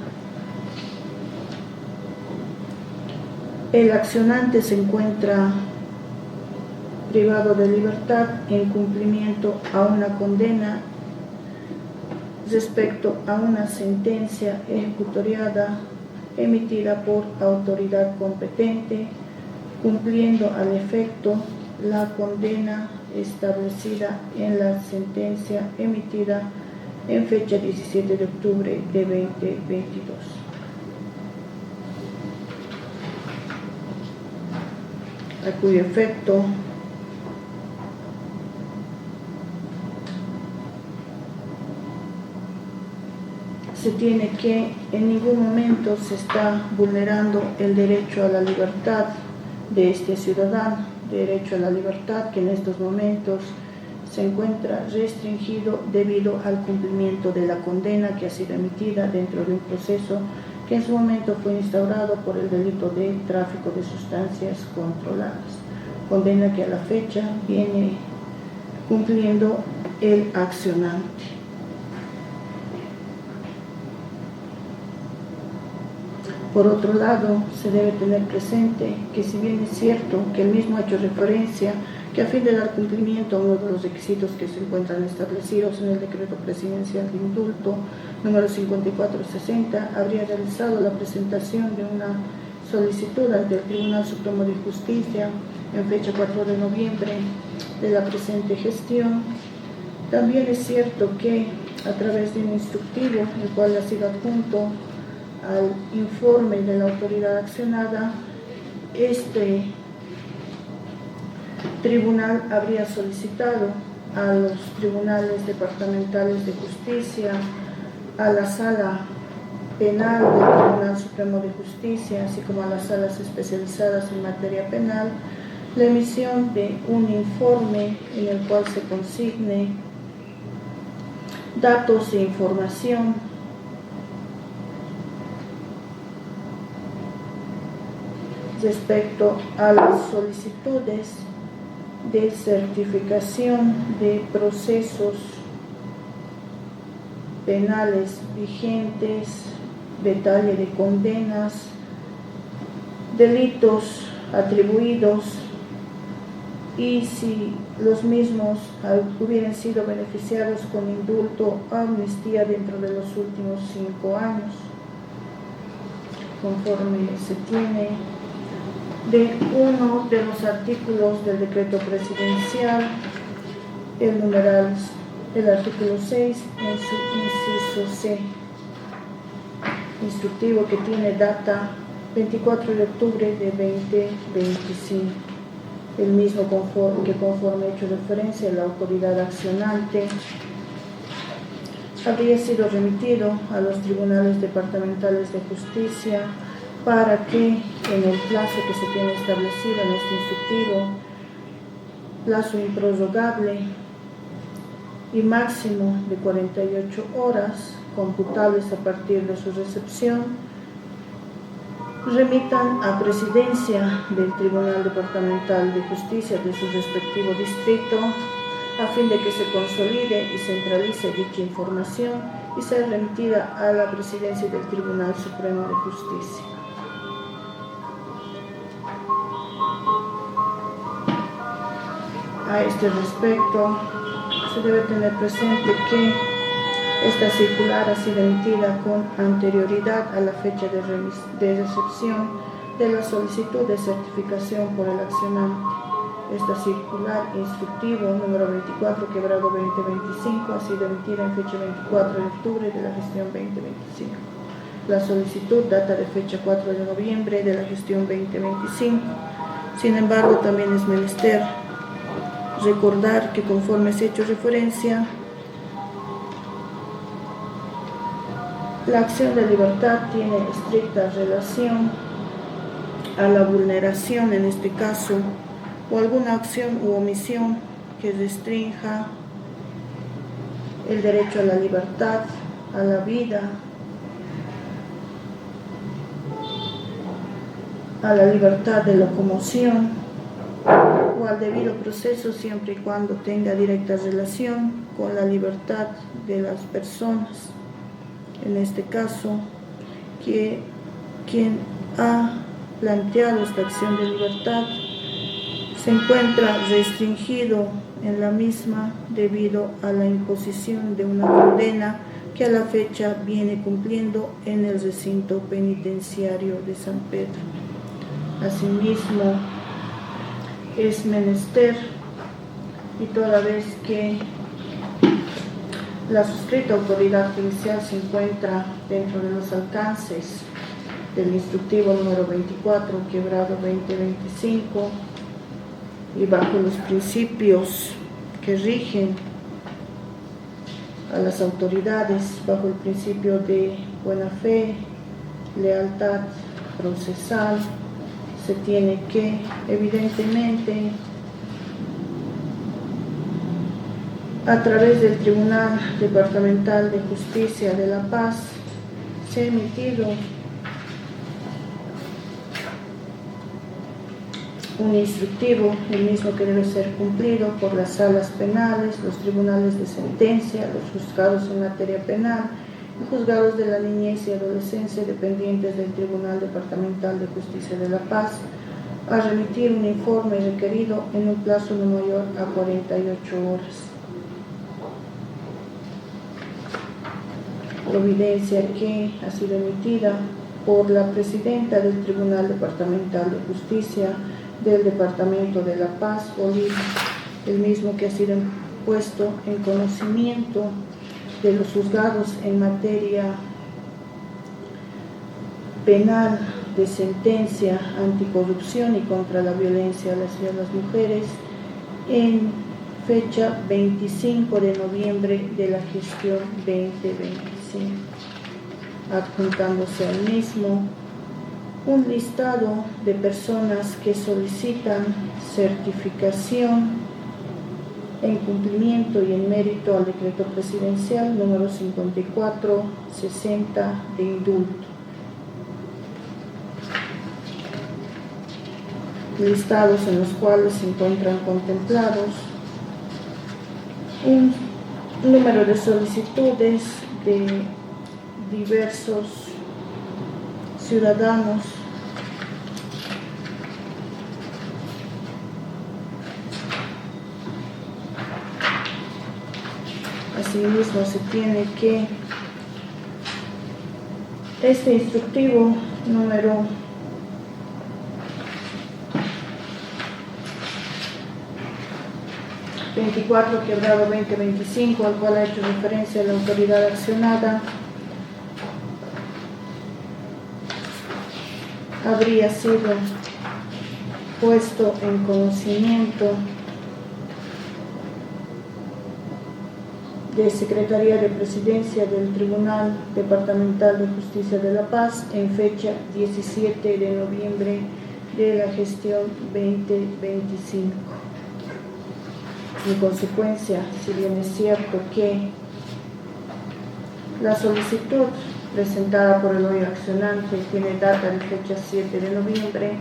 el accionante se encuentra privado de libertad en cumplimiento a una condena respecto a una sentencia ejecutoriada emitida por autoridad competente, cumpliendo al efecto la condena establecida en la sentencia emitida en fecha 17 de octubre de 2022. A cuyo efecto se tiene que en ningún momento se está vulnerando el derecho a la libertad de este ciudadano, derecho a la libertad que en estos momentos se encuentra restringido debido al cumplimiento de la condena que ha sido emitida dentro de un proceso que en su momento fue instaurado por el delito de tráfico de sustancias controladas, condena que a la fecha viene cumpliendo el accionante. Por otro lado, se debe tener presente que si bien es cierto que el mismo ha hecho referencia que a fin de dar cumplimiento a uno de los requisitos que se encuentran establecidos en el decreto presidencial de indulto número 5460, habría realizado la presentación de una solicitud ante el Tribunal Supremo de Justicia en fecha 4 de noviembre de la presente gestión. También es cierto que a través de un instructivo, el cual ha sido adjunto al informe de la autoridad accionada, este tribunal habría solicitado a los tribunales departamentales de justicia, a la sala penal del Tribunal Supremo de Justicia, así como a las salas especializadas en materia penal, la emisión de un informe en el cual se consigne datos e información respecto a las solicitudes de certificación de procesos penales vigentes, detalle de condenas, delitos atribuidos y si los mismos hubieran sido beneficiados con indulto o amnistía dentro de los últimos 5 años, conforme se tiene de uno de los artículos del decreto presidencial, el artículo 6 en su inciso C, instructivo que tiene data 24 de octubre de 2025. El mismo que conforme hecho referencia a la autoridad accionante habría sido remitido a los tribunales departamentales de justicia para que en el plazo que se tiene establecido en este instructivo, plazo improrrogable y máximo de 48 horas computables a partir de su recepción, remitan a presidencia del Tribunal Departamental de Justicia de su respectivo distrito a fin de que se consolide y centralice dicha información y sea remitida a la presidencia del Tribunal Supremo de Justicia. A este respecto, se debe tener presente que esta circular ha sido emitida con anterioridad a la fecha de recepción de la solicitud de certificación por el accionante. Esta circular instructivo número 24/2025 ha sido emitida en fecha 24 de octubre de la gestión 2025. La solicitud data de fecha 4 de noviembre de la gestión 2025. Sin embargo, también es menester recordar que conforme se ha hecho referencia, La acción de libertad tiene estricta relación a la vulneración, en este caso, o alguna acción u omisión que restrinja el derecho a la libertad, a la vida, a la libertad de locomoción o al debido proceso, siempre y cuando tenga directa relación con la libertad de las personas. En este caso, quien ha planteado esta acción de libertad se encuentra restringido en la misma debido a la imposición de una condena que a la fecha viene cumpliendo en el recinto penitenciario de San Pedro. Asimismo, es menester, y toda vez que la suscrita autoridad judicial se encuentra dentro de los alcances del instructivo número 24, quebrado 2025, y bajo los principios que rigen a las autoridades, bajo el principio de buena fe, lealtad procesal, se tiene que, evidentemente, a través del Tribunal Departamental de Justicia de La Paz, se ha emitido un instructivo, el mismo que debe ser cumplido por las salas penales, los tribunales de sentencia, los juzgados en materia penal y juzgados de la niñez y adolescencia dependientes del Tribunal Departamental de Justicia de La Paz, a remitir un informe requerido en un plazo no mayor a 48 horas. Providencia que ha sido emitida por la presidenta del Tribunal Departamental de Justicia del Departamento de La Paz, Bolívar, el mismo que ha sido puesto en conocimiento de los juzgados en materia penal de sentencia anticorrupción y contra la violencia hacia las mujeres en fecha 25 de noviembre de la gestión 2025, adjuntándose al mismo un listado de personas que solicitan certificación en cumplimiento y en mérito al decreto presidencial número 5460 de indulto. Listados en los cuales se encuentran contemplados un número de solicitudes de diversos ciudadanos asimismo. Se tiene que este instructivo número 24 quebrado 2025, al cual ha hecho referencia la autoridad accionada, habría sido puesto en conocimiento de Secretaría de Presidencia del Tribunal Departamental de Justicia de La Paz en fecha 17 de noviembre de la gestión 2025. En consecuencia, si bien es cierto que la solicitud presentada por el hoy accionante tiene data de fecha 7 de noviembre,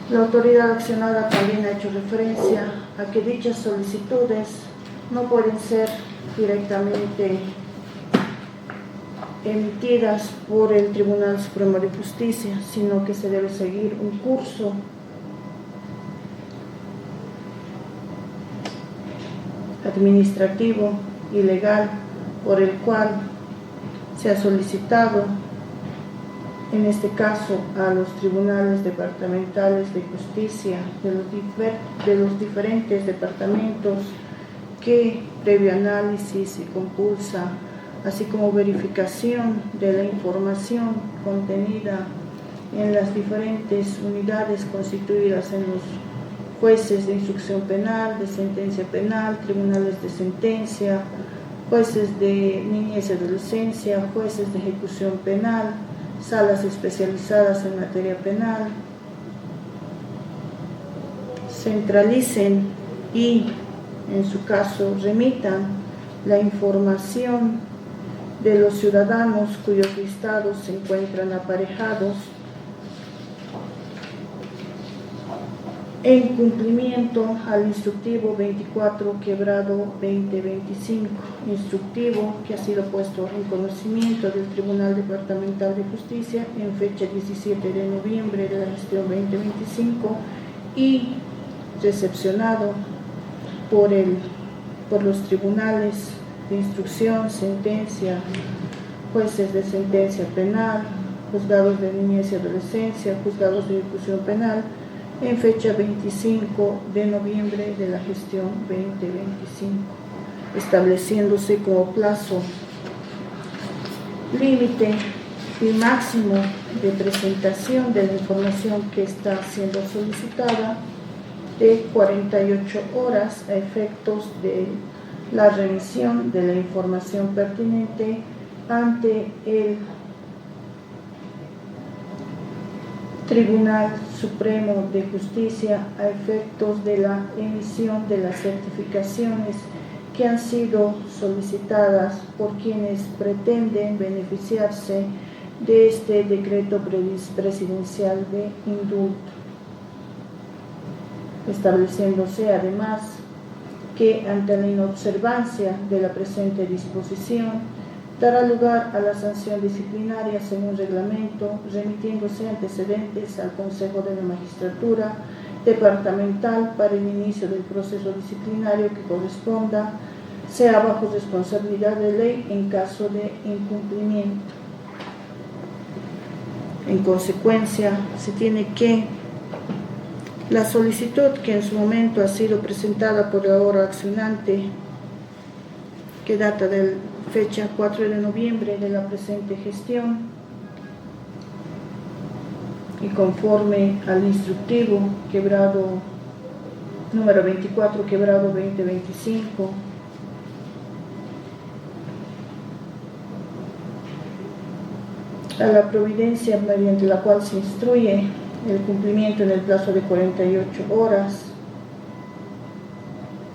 la autoridad accionada también ha hecho referencia a que dichas solicitudes no pueden ser directamente emitidas por el Tribunal Supremo de Justicia, sino que se debe seguir un curso administrativo y legal por el cual se ha solicitado, en este caso, a los tribunales departamentales de justicia de los diferentes departamentos, que previo análisis y compulsa, así como verificación de la información contenida en las diferentes unidades constituidas en los jueces de instrucción penal, de sentencia penal, tribunales de sentencia, jueces de niñez y adolescencia, jueces de ejecución penal, salas especializadas en materia penal, centralicen y, en su caso, remitan la información de los ciudadanos cuyos listados se encuentran aparejados en cumplimiento al instructivo 24/2025, instructivo que ha sido puesto en conocimiento del Tribunal Departamental de Justicia en fecha 17 de noviembre de la gestión 2025 y recepcionado por los tribunales de instrucción, sentencia, jueces de sentencia penal, juzgados de niñez y adolescencia, juzgados de ejecución penal, en fecha 25 de noviembre de la gestión 2025, estableciéndose como plazo límite y máximo de presentación de la información que está siendo solicitada de 48 horas a efectos de la remisión de la información pertinente ante el Tribunal Supremo de Justicia a efectos de la emisión de las certificaciones que han sido solicitadas por quienes pretenden beneficiarse de este decreto presidencial de indulto, estableciéndose además que ante la inobservancia de la presente disposición dará lugar a la sanción disciplinaria según reglamento, remitiéndose antecedentes al Consejo de la Magistratura Departamental para el inicio del proceso disciplinario que corresponda, sea bajo responsabilidad de ley en caso de incumplimiento. En consecuencia, se tiene que la solicitud que en su momento ha sido presentada por el ahora accionante, que data de fecha 4 de noviembre de la presente gestión, y conforme al instructivo número 24/2025, a la providencia mediante la cual se instruye el cumplimiento en el plazo de 48 horas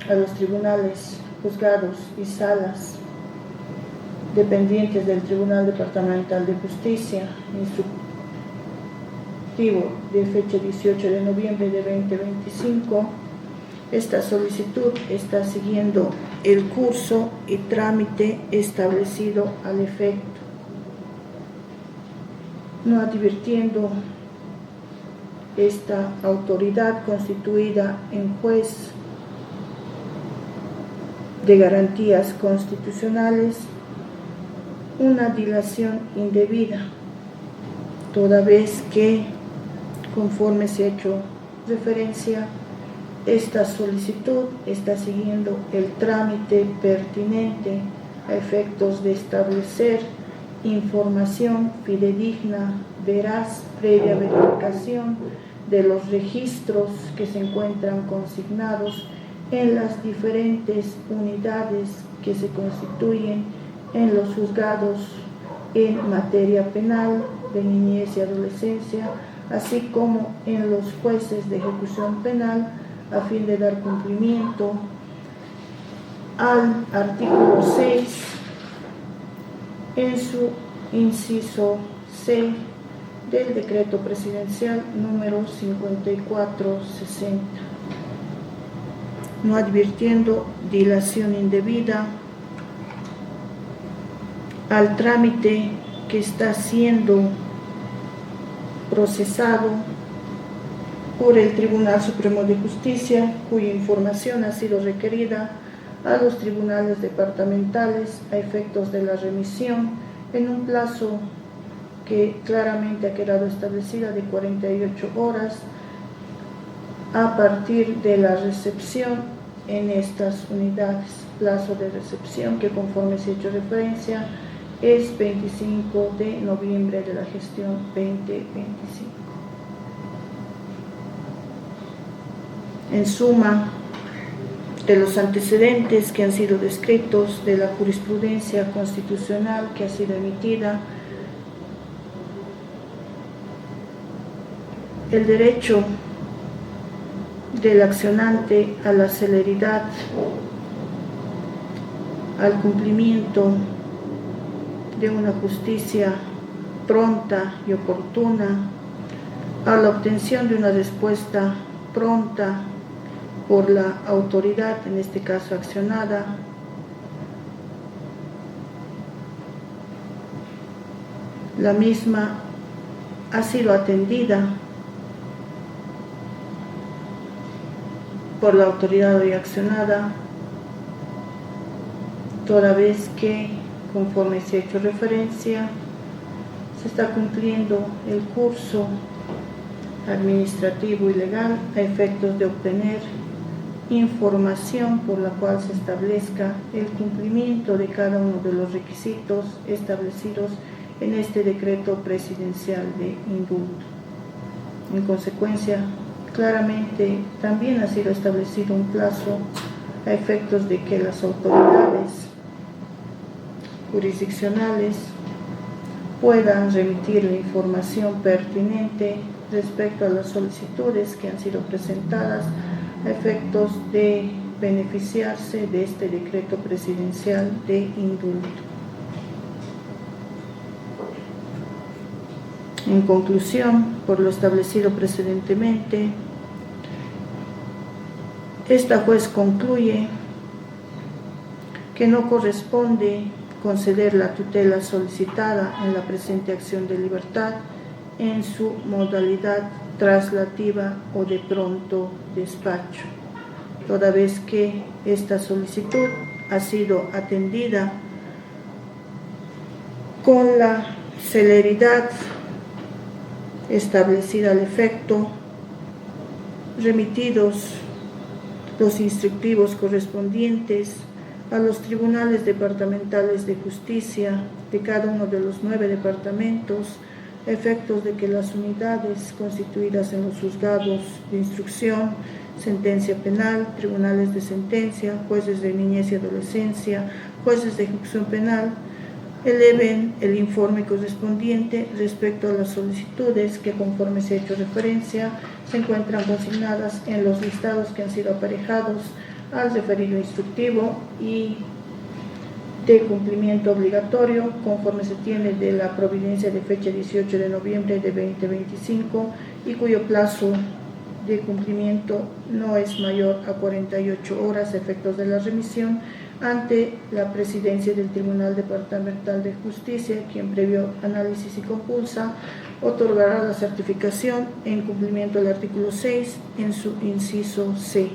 a los tribunales, juzgados y salas dependientes del Tribunal Departamental de Justicia, instructivo de fecha 18 de noviembre de 2025, esta solicitud está siguiendo el curso y trámite establecido al efecto, no advirtiendo esta autoridad constituida en juez de garantías constitucionales una dilación indebida, toda vez que, conforme se ha hecho referencia, esta solicitud está siguiendo el trámite pertinente a efectos de establecer información fidedigna, veraz, previa verificación de los registros que se encuentran consignados en las diferentes unidades que se constituyen en los juzgados en materia penal de niñez y adolescencia, así como en los jueces de ejecución penal, a fin de dar cumplimiento al artículo 6 en su inciso C del decreto presidencial número 5460, no advirtiendo dilación indebida al trámite que está siendo procesado por el Tribunal Supremo de Justicia, cuya información ha sido requerida a los tribunales departamentales a efectos de la remisión en un plazo que claramente ha quedado establecida de 48 horas a partir de la recepción en estas unidades. Plazo de recepción que, conforme se ha hecho referencia, es 25 de noviembre de la gestión 2025. En suma, de los antecedentes que han sido descritos, de la jurisprudencia constitucional que ha sido emitida, el derecho del accionante a la celeridad, al cumplimiento de una justicia pronta y oportuna, a la obtención de una respuesta pronta por la autoridad, en este caso accionada, la misma ha sido atendida por la autoridad hoy accionada, toda vez que, conforme se ha hecho referencia, se está cumpliendo el curso administrativo y legal a efectos de obtener información por la cual se establezca el cumplimiento de cada uno de los requisitos establecidos en este decreto presidencial de indulto. En consecuencia, claramente también ha sido establecido un plazo a efectos de que las autoridades jurisdiccionales puedan remitir la información pertinente respecto a las solicitudes que han sido presentadas a efectos de beneficiarse de este decreto presidencial de indulto. En conclusión, por lo establecido precedentemente, esta juez concluye que no corresponde conceder la tutela solicitada en la presente acción de libertad en su modalidad traslativa o de pronto despacho, toda vez que esta solicitud ha sido atendida con la celeridad establecida al efecto, remitidos los instructivos correspondientes a los tribunales departamentales de justicia de cada uno de los 9 departamentos, a efectos de que las unidades constituidas en los juzgados de instrucción, sentencia penal, tribunales de sentencia, jueces de niñez y adolescencia, jueces de ejecución penal, eleven el informe correspondiente respecto a las solicitudes que, conforme se ha hecho referencia, se encuentran consignadas en los listados que han sido aparejados al referido instructivo y de cumplimiento obligatorio, conforme se tiene de la providencia de fecha 18 de noviembre de 2025 y cuyo plazo de cumplimiento no es mayor a 48 horas a efectos de la remisión ante la presidencia del Tribunal Departamental de Justicia, quien previo análisis y compulsa otorgará la certificación en cumplimiento del artículo 6 en su inciso C.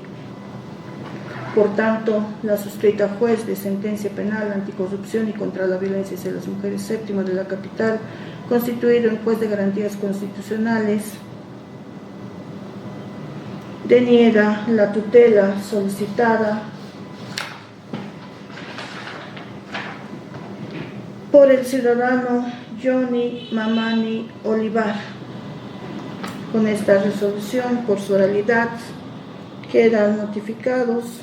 Por tanto, la suscrita juez de sentencia penal, anticorrupción y contra la violencia hacia las mujeres séptima de la capital, constituido en juez de garantías constitucionales, deniega la tutela solicitada por el ciudadano Johnny Mamani Olivar. Con esta resolución, por su oralidad, quedan notificados,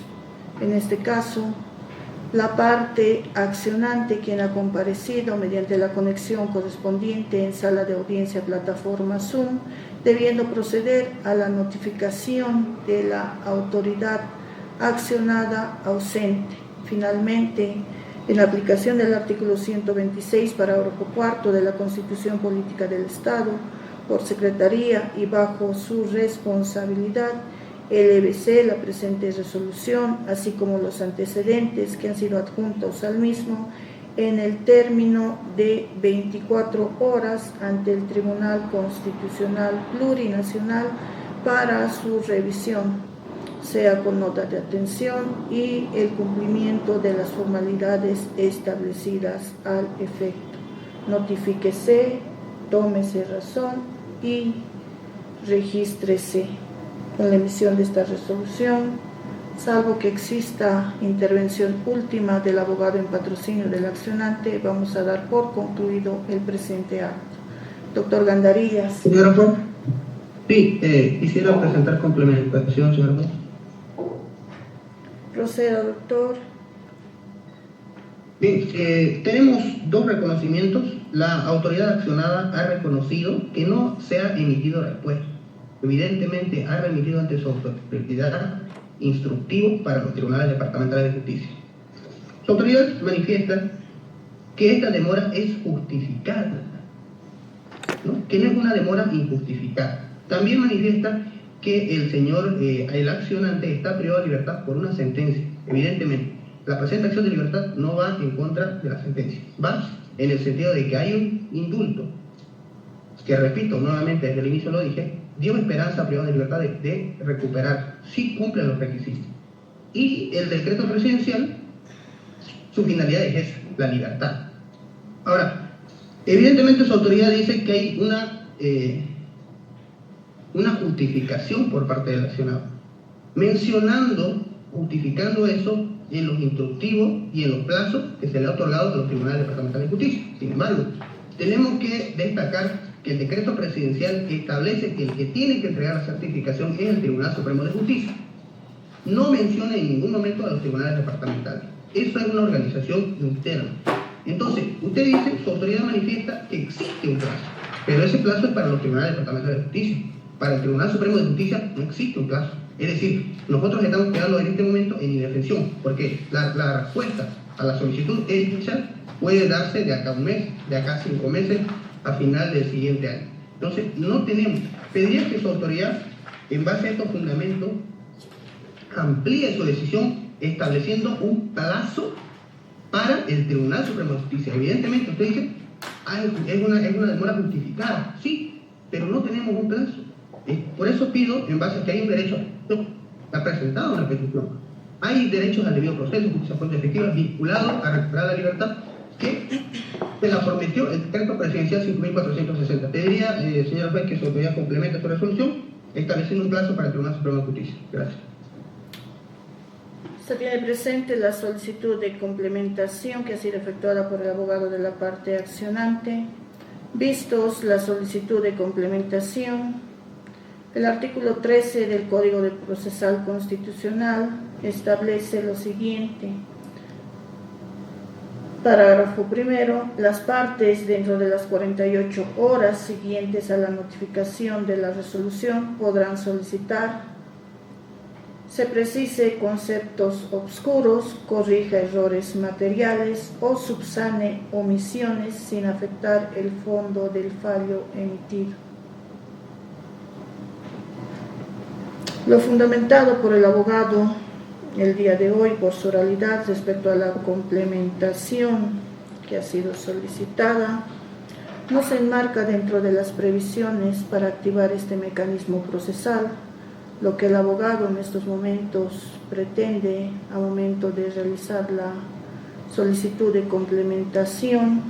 en este caso, la parte accionante quien ha comparecido mediante la conexión correspondiente en sala de audiencia plataforma Zoom, debiendo proceder a la notificación de la autoridad accionada ausente. Finalmente, en aplicación del artículo 126, parágrafo cuarto de la Constitución Política del Estado, por Secretaría y bajo su responsabilidad, elevese la presente resolución, así como los antecedentes que han sido adjuntos al mismo, en el término de 24 horas ante el Tribunal Constitucional Plurinacional para su revisión, sea con nota de atención y el cumplimiento de las formalidades establecidas al efecto. Notifíquese, tómese razón y regístrese. Con la emisión de esta resolución, salvo que exista intervención última del abogado en patrocinio del accionante, vamos a dar por concluido el presente acto. Doctor Gandarillas. Señora juez, sí, quisiera presentar complementación, señora juez. Proceda, doctor. Bien, tenemos dos reconocimientos. La autoridad accionada ha reconocido que no se ha emitido respuesta. Evidentemente ha remitido ante su autoridad instructivos para los tribunales departamentales de justicia. Su autoridad manifiesta que esta demora es justificada, ¿no? Que no es una demora injustificada. También manifiesta que el señor, el accionante, está privado de libertad por una sentencia. Evidentemente, la presente acción de libertad no va en contra de la sentencia, va en el sentido de que hay un indulto, que repito nuevamente, desde el inicio lo dije, dio esperanza privada de libertad de recuperar, si cumplen los requisitos. Y el decreto presidencial, su finalidad es esa, la libertad. Ahora, evidentemente su autoridad dice que hay una justificación por parte del accionado, justificando eso en los instructivos y en los plazos que se le ha otorgado a los tribunales departamentales de justicia. Sin embargo, tenemos que destacar que el decreto presidencial establece que el que tiene que entregar la certificación es el Tribunal Supremo de Justicia. No menciona en ningún momento a los tribunales departamentales. Eso es una organización interna. Entonces, usted dice, su autoridad manifiesta que existe un plazo, pero ese plazo es para los tribunales departamentales de justicia. Para el Tribunal Supremo de Justicia no existe un plazo. Es decir, nosotros estamos quedando en este momento en indefensión, porque la respuesta a la solicitud hecha puede darse de acá un mes, de acá 5 meses, a final del siguiente año. Entonces, no tenemos. Pediría que su autoridad, en base a estos fundamentos, amplíe su decisión estableciendo un plazo para el Tribunal Supremo de Justicia. Evidentemente, usted dice, es una demora justificada, sí, pero no tenemos un plazo. Por eso pido, en base a que hay un derecho, ha presentado una petición, hay derechos al debido proceso, justicia fuente efectiva, vinculado a recuperar la libertad, que se la prometió el decreto presidencial 5.460. Pediría, señora juez, que su autoridad complemente su resolución, estableciendo un plazo para el Tribunal Supremo de Justicia. Gracias. Se tiene presente la solicitud de complementación que ha sido efectuada por el abogado de la parte accionante. Vistos la solicitud de complementación, el artículo 13 del Código Procesal Constitucional establece lo siguiente. Parágrafo primero. Las partes, dentro de las 48 horas siguientes a la notificación de la resolución, podrán solicitar: se precise conceptos obscuros, corrija errores materiales o subsane omisiones sin afectar el fondo del fallo emitido. Lo fundamentado por el abogado el día de hoy por su oralidad respecto a la complementación que ha sido solicitada no se enmarca dentro de las previsiones para activar este mecanismo procesal. Lo que el abogado en estos momentos pretende a momento de realizar la solicitud de complementación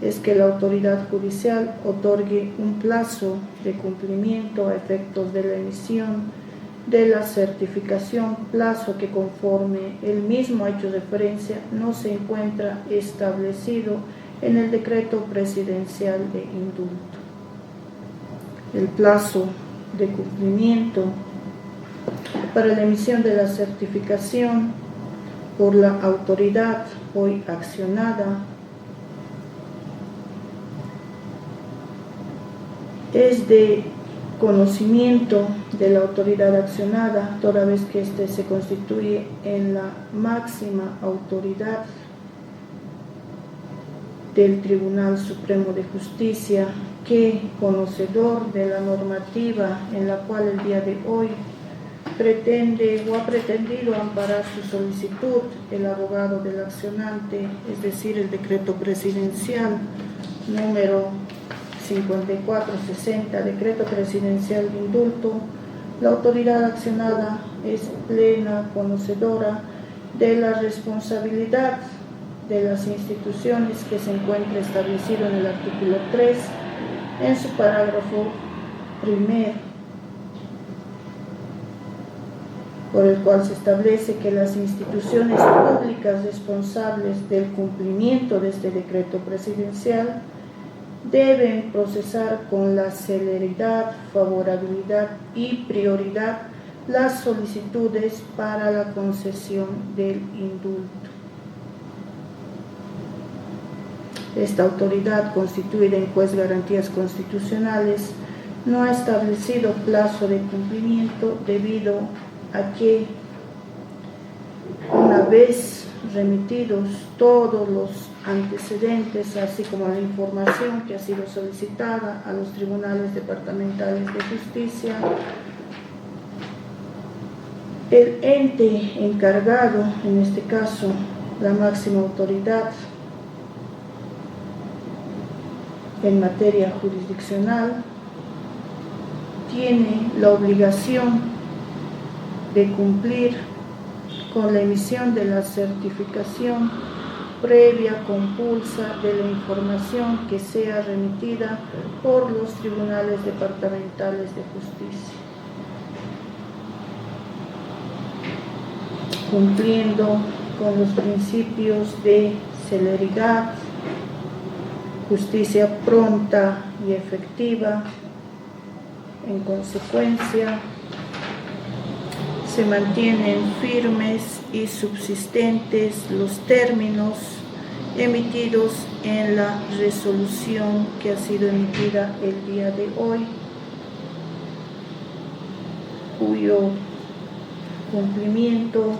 es que la autoridad judicial otorgue un plazo de cumplimiento a efectos de la emisión de la certificación, plazo que, conforme el mismo ha hecho referencia, no se encuentra establecido en el decreto presidencial de indulto. El plazo de cumplimiento para la emisión de la certificación por la autoridad hoy accionada es de conocimiento de la autoridad accionada, toda vez que éste se constituye en la máxima autoridad del Tribunal Supremo de Justicia, que, conocedor de la normativa en la cual el día de hoy pretende o ha pretendido amparar su solicitud, el abogado del accionante, es decir, el decreto presidencial número 5460, decreto presidencial de indulto, la autoridad accionada es plena conocedora de la responsabilidad de las instituciones que se encuentra establecido en el artículo 3, en su parágrafo primero, por el cual se establece que las instituciones públicas responsables del cumplimiento de este decreto presidencial deben procesar con la celeridad, favorabilidad y prioridad las solicitudes para la concesión del indulto. Esta autoridad, constituida en juez de garantías constitucionales, no ha establecido plazo de cumplimiento debido a que, una vez remitidos todos los antecedentes, así como la información que ha sido solicitada a los tribunales departamentales de justicia, el ente encargado, en este caso la máxima autoridad en materia jurisdiccional, tiene la obligación de cumplir con la emisión de la certificación previa compulsa de la información que sea remitida por los tribunales departamentales de justicia, cumpliendo con los principios de celeridad, justicia pronta y efectiva. En consecuencia, se mantienen firmes y subsistentes los términos emitidos en la resolución que ha sido emitida el día de hoy, cuyo cumplimiento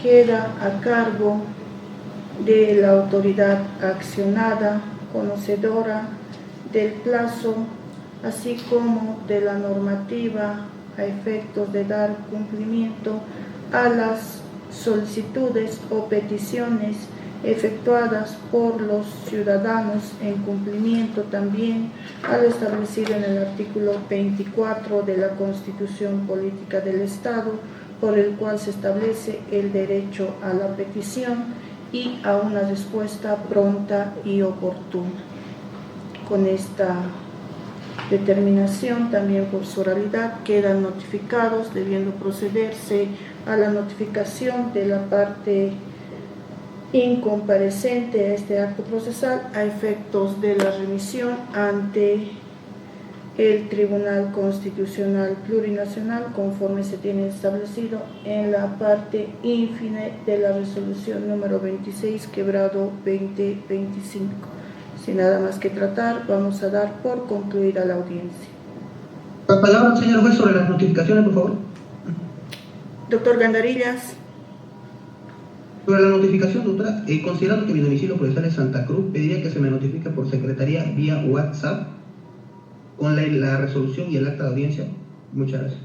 queda a cargo de la autoridad accionada, conocedora del plazo, así como de la normativa a efectos de dar cumplimiento a las solicitudes o peticiones efectuadas por los ciudadanos, en cumplimiento también a lo establecido en el artículo 24 de la Constitución Política del Estado, por el cual se establece el derecho a la petición y a una respuesta pronta y oportuna. Con esta determinación, también por su oralidad, quedan notificados, debiendo procederse a la notificación de la parte incompareciente a este acto procesal a efectos de la remisión ante el Tribunal Constitucional Plurinacional, conforme se tiene establecido en la parte ínfine de la resolución número 26, quebrado 2025. Sin nada más que tratar, vamos a dar por concluida la audiencia. La palabra, señor juez, sobre las notificaciones, por favor. Doctor Gandarillas. Sobre la notificación, doctora, considerando que mi domicilio procesal es Santa Cruz, pediría que se me notifique por secretaría vía WhatsApp con la resolución y el acta de audiencia. Muchas gracias.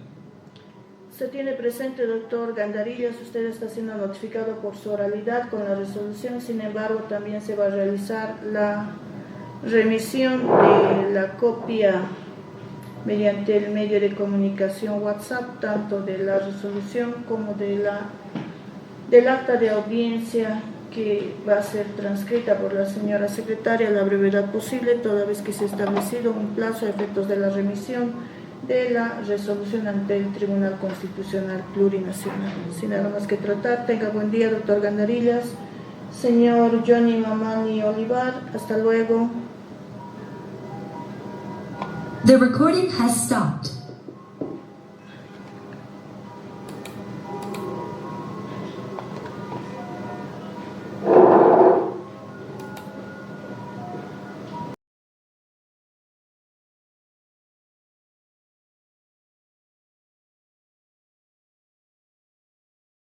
Se tiene presente, doctor Gandarillas, usted está siendo notificado por su oralidad con la resolución. Sin embargo, también se va a realizar la remisión de la copia mediante el medio de comunicación WhatsApp, tanto de la resolución como del acta de audiencia, que va a ser transcrita por la señora secretaria a la brevedad posible, toda vez que se ha establecido un plazo a efectos de la remisión de la resolución ante el Tribunal Constitucional Plurinacional. Sin nada más que tratar, tenga buen día, doctor Gandarillas. Señor Johnny Mamani Olivar, hasta luego. The recording has stopped.